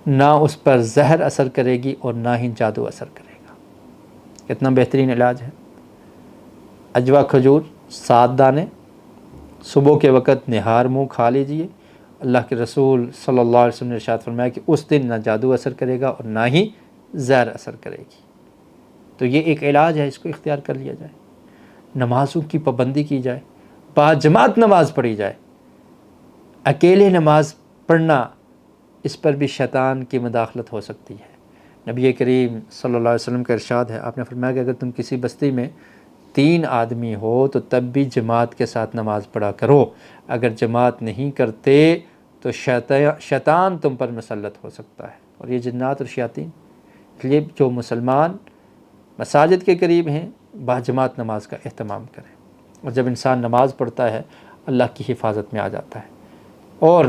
نہ اس پر زہر اثر کرے گی اور نہ ہی جادو اثر کرے گا۔ کتنا بہترین علاج ہے۔ اجوا کھجور 7 دانے صبح کے وقت نہار منہ کھا لیجئے، اللہ کے رسول صلی اللہ علیہ وسلم نے ارشاد فرمایا کہ اس دن نہ جادو اثر کرے گا اور نہ ہی زہر اثر کرے گی۔ تو یہ ایک علاج ہے، اس کو اختیار کر لیا جائے۔ نمازوں کی پابندی کی جائے، باجماعت نماز پڑھی جائے۔ اکیلے نماز پڑھنا، اس پر بھی شیطان کی مداخلت ہو سکتی ہے۔ نبی کریم صلی اللہ علیہ وسلم کا ارشاد ہے، آپ نے فرمایا کہ اگر تم کسی بستی میں 3 آدمی ہو تو تب بھی جماعت کے ساتھ نماز پڑھا کرو، اگر جماعت نہیں کرتے تو شیطان تم پر مسلط ہو سکتا ہے، اور یہ جنات اور شیاطین۔ اس لیے جو مسلمان مساجد کے قریب ہیں باجماعت نماز کا اہتمام کریں، اور جب انسان نماز پڑھتا ہے اللہ کی حفاظت میں آ جاتا ہے۔ اور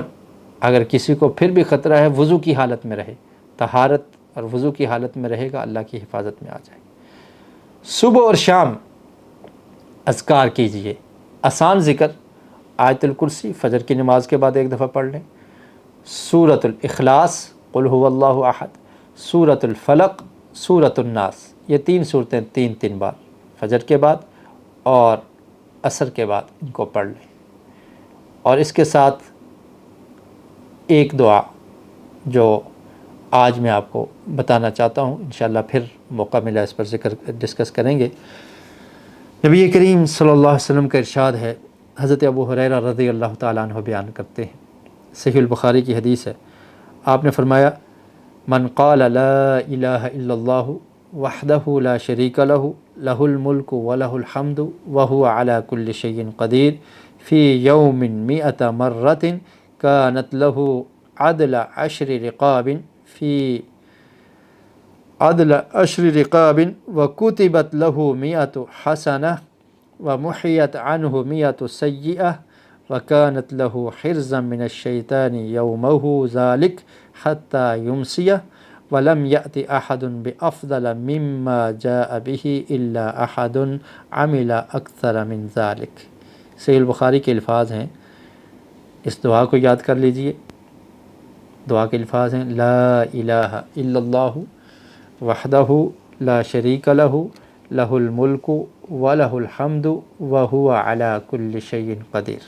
اگر کسی کو پھر بھی خطرہ ہے، وضو کی حالت میں رہے، طہارت اور وضو کی حالت میں رہے گا، اللہ کی حفاظت میں آ جائے۔ صبح اور شام اذکار کیجئے، آسان ذکر، آیت الکرسی فجر کی نماز کے بعد 1 دفعہ پڑھ لیں، سورۃ الاخلاص قل هو اللہ احد، سورۃ الفلق، سورۃ الناس، یہ 3 صورتیں 3 بار فجر کے بعد اور عصر کے بعد ان کو پڑھ لیں۔ اور اس کے ساتھ ایک دعا جو آج میں آپ کو بتانا چاہتا ہوں، انشاءاللہ پھر موقع ملا اس پر ڈسکس کریں گے۔ نبی کریم صلی اللہ علیہ وسلم کا ارشاد ہے، حضرت ابو ہریرہ رضی اللہ تعالیٰ عنہ بیان کرتے ہیں، صحیح البخاری کی حدیث ہے، آپ نے فرمایا من قال لا الہ الا اللہ وحدہ لا شریک لہ لہ الملک ولہ الحمد وہو علی کل شیء قدیر فی یوم 100 مرۃ کانت لہ عدل 10 رقاب فی عدل 10 رقاب وکتبت لہ 100 حسنہ ومحیت عنہ 100 سیئہ وکانت لہ حرزا من الشیطان یومہ ذلک حتی یمسیہ ولم یأت احد بافضل مما جاء به الا احد عمل اکثر من ذلک۔ صحیح البخاری کے الفاظ ہیں، اس دعا کو یاد کر لیجئے۔ دعا کے الفاظ ہیں لا الہ الا اللہ وحدہ لا شریک لہ لہ الملک ولہ الحمد وہو علی کل شیء قدیر۔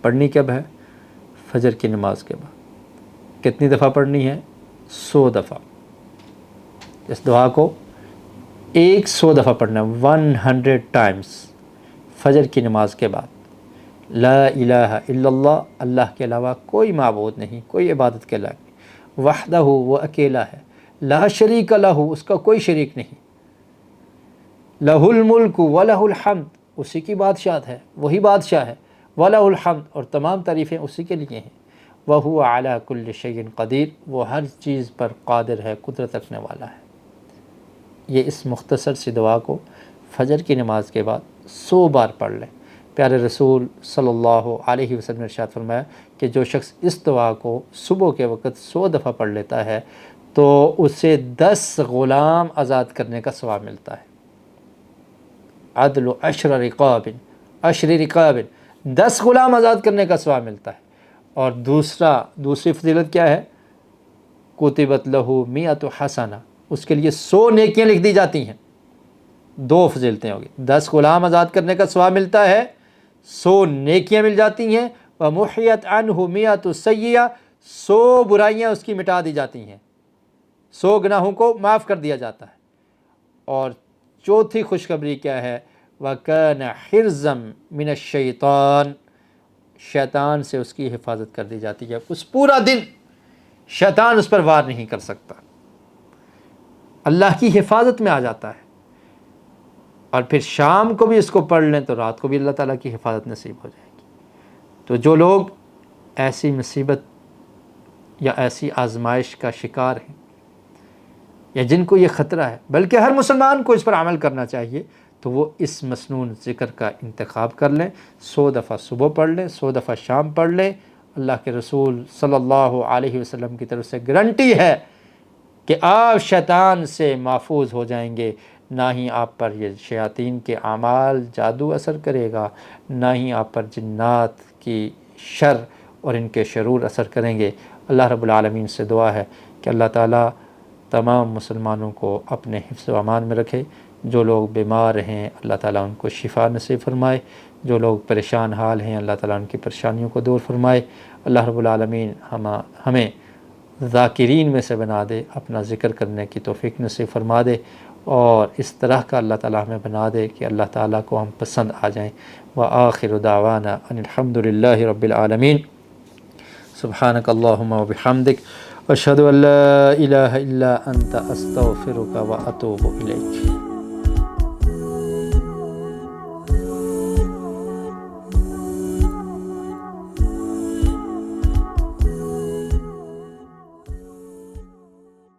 پڑھنی کب ہے؟ فجر کی نماز کے بعد۔ کتنی دفعہ پڑھنی ہے؟ 100 دفعہ۔ اس دعا کو 100 دفعہ پڑھنا ہے، 100 ٹائمز فجر کی نماز کے بعد۔ لا الہ الا اللہ، اللہ کے علاوہ کوئی معبود نہیں، کوئی عبادت کے لائق نہیں، وحدہ وہ اکیلا ہے، لا شریک لہ اس کا کوئی شریک نہیں، لہ الملک ولہ الحمد اسی کی بادشاہت ہے، وہی بادشاہ ہے، ولہ الحمد اور تمام تعریفیں اسی کے لیے ہیں، وہو علی کل شیء قدیر وہ ہر چیز پر قادر ہے، قدرت رکھنے والا ہے۔ یہ اس مختصر سی دعا کو فجر کی نماز کے بعد 100 بار پڑھ لیں۔ پیارے رسول صلی اللہ علیہ وسلم نے ارشاد فرمایا کہ جو شخص اس دعا کو صبح کے وقت 100 دفعہ پڑھ لیتا ہے تو اسے 10 غلام آزاد کرنے کا ثواب ملتا ہے۔ عدل 10 رقاب، 10 رقاب، 10 غلام آزاد کرنے کا ثواب ملتا ہے۔ اور دوسری فضیلت کیا ہے؟ کتبت لہ 100 حسنہ، اس کے لیے 100 نیکیاں لکھ دی جاتی ہیں۔ 2 فضیلتیں ہوگی، 10 غلام آزاد کرنے کا ثواب ملتا ہے، 100 نیکیاں مل جاتی ہیں، ومحیت عنہ 100 سیئہ، 100 برائیاں اس کی مٹا دی جاتی ہیں، 100 گناہوں کو معاف کر دیا جاتا ہے۔ اور چوتھی خوشخبری کیا ہے؟ وَكَانَ حِرْزًا مِنَ الشَّيْطَانِ، شیطان سے اس کی حفاظت کر دی جاتی ہے، اس پورا دن شیطان اس پر وار نہیں کر سکتا، اللہ کی حفاظت میں آ جاتا ہے۔ اور پھر شام کو بھی اس کو پڑھ لیں تو رات کو بھی اللہ تعالیٰ کی حفاظت نصیب ہو جائے گی۔ تو جو لوگ ایسی مصیبت یا ایسی آزمائش کا شکار ہیں یا جن کو یہ خطرہ ہے، بلکہ ہر مسلمان کو اس پر عمل کرنا چاہیے، تو وہ اس مسنون ذکر کا انتخاب کر لیں۔ 100 دفعہ صبح پڑھ لیں، 100 دفعہ شام پڑھ لیں۔ اللہ کے رسول صلی اللہ علیہ وسلم کی طرف سے گارنٹی ہے کہ آپ شیطان سے محفوظ ہو جائیں گے، نہ ہی آپ پر یہ شیاطین کے اعمال جادو اثر کرے گا، نہ ہی آپ پر جنات کی شر اور ان کے شرور اثر کریں گے۔ اللہ رب العالمین سے دعا ہے کہ اللہ تعالیٰ تمام مسلمانوں کو اپنے حفظ و امان میں رکھے۔ جو لوگ بیمار ہیں اللہ تعالیٰ ان کو شفا نصیب فرمائے، جو لوگ پریشان حال ہیں اللہ تعالیٰ ان کی پریشانیوں کو دور فرمائے۔ اللہ رب العالمین ہمیں ذاکرین میں سے بنا دے، اپنا ذکر کرنے کی توفیق نصیب فرما دے، اور اس طرح کا اللہ تعالیٰ ہمیں بنا دے کہ اللہ تعالیٰ کو ہم پسند آ جائیں۔ وآخر دعوانا ان الحمد للہ رب العالمین۔ سبحانک اللہم وبحمدک، اشہد ان لا الہ الا انت، استغفرک واتوب الیک۔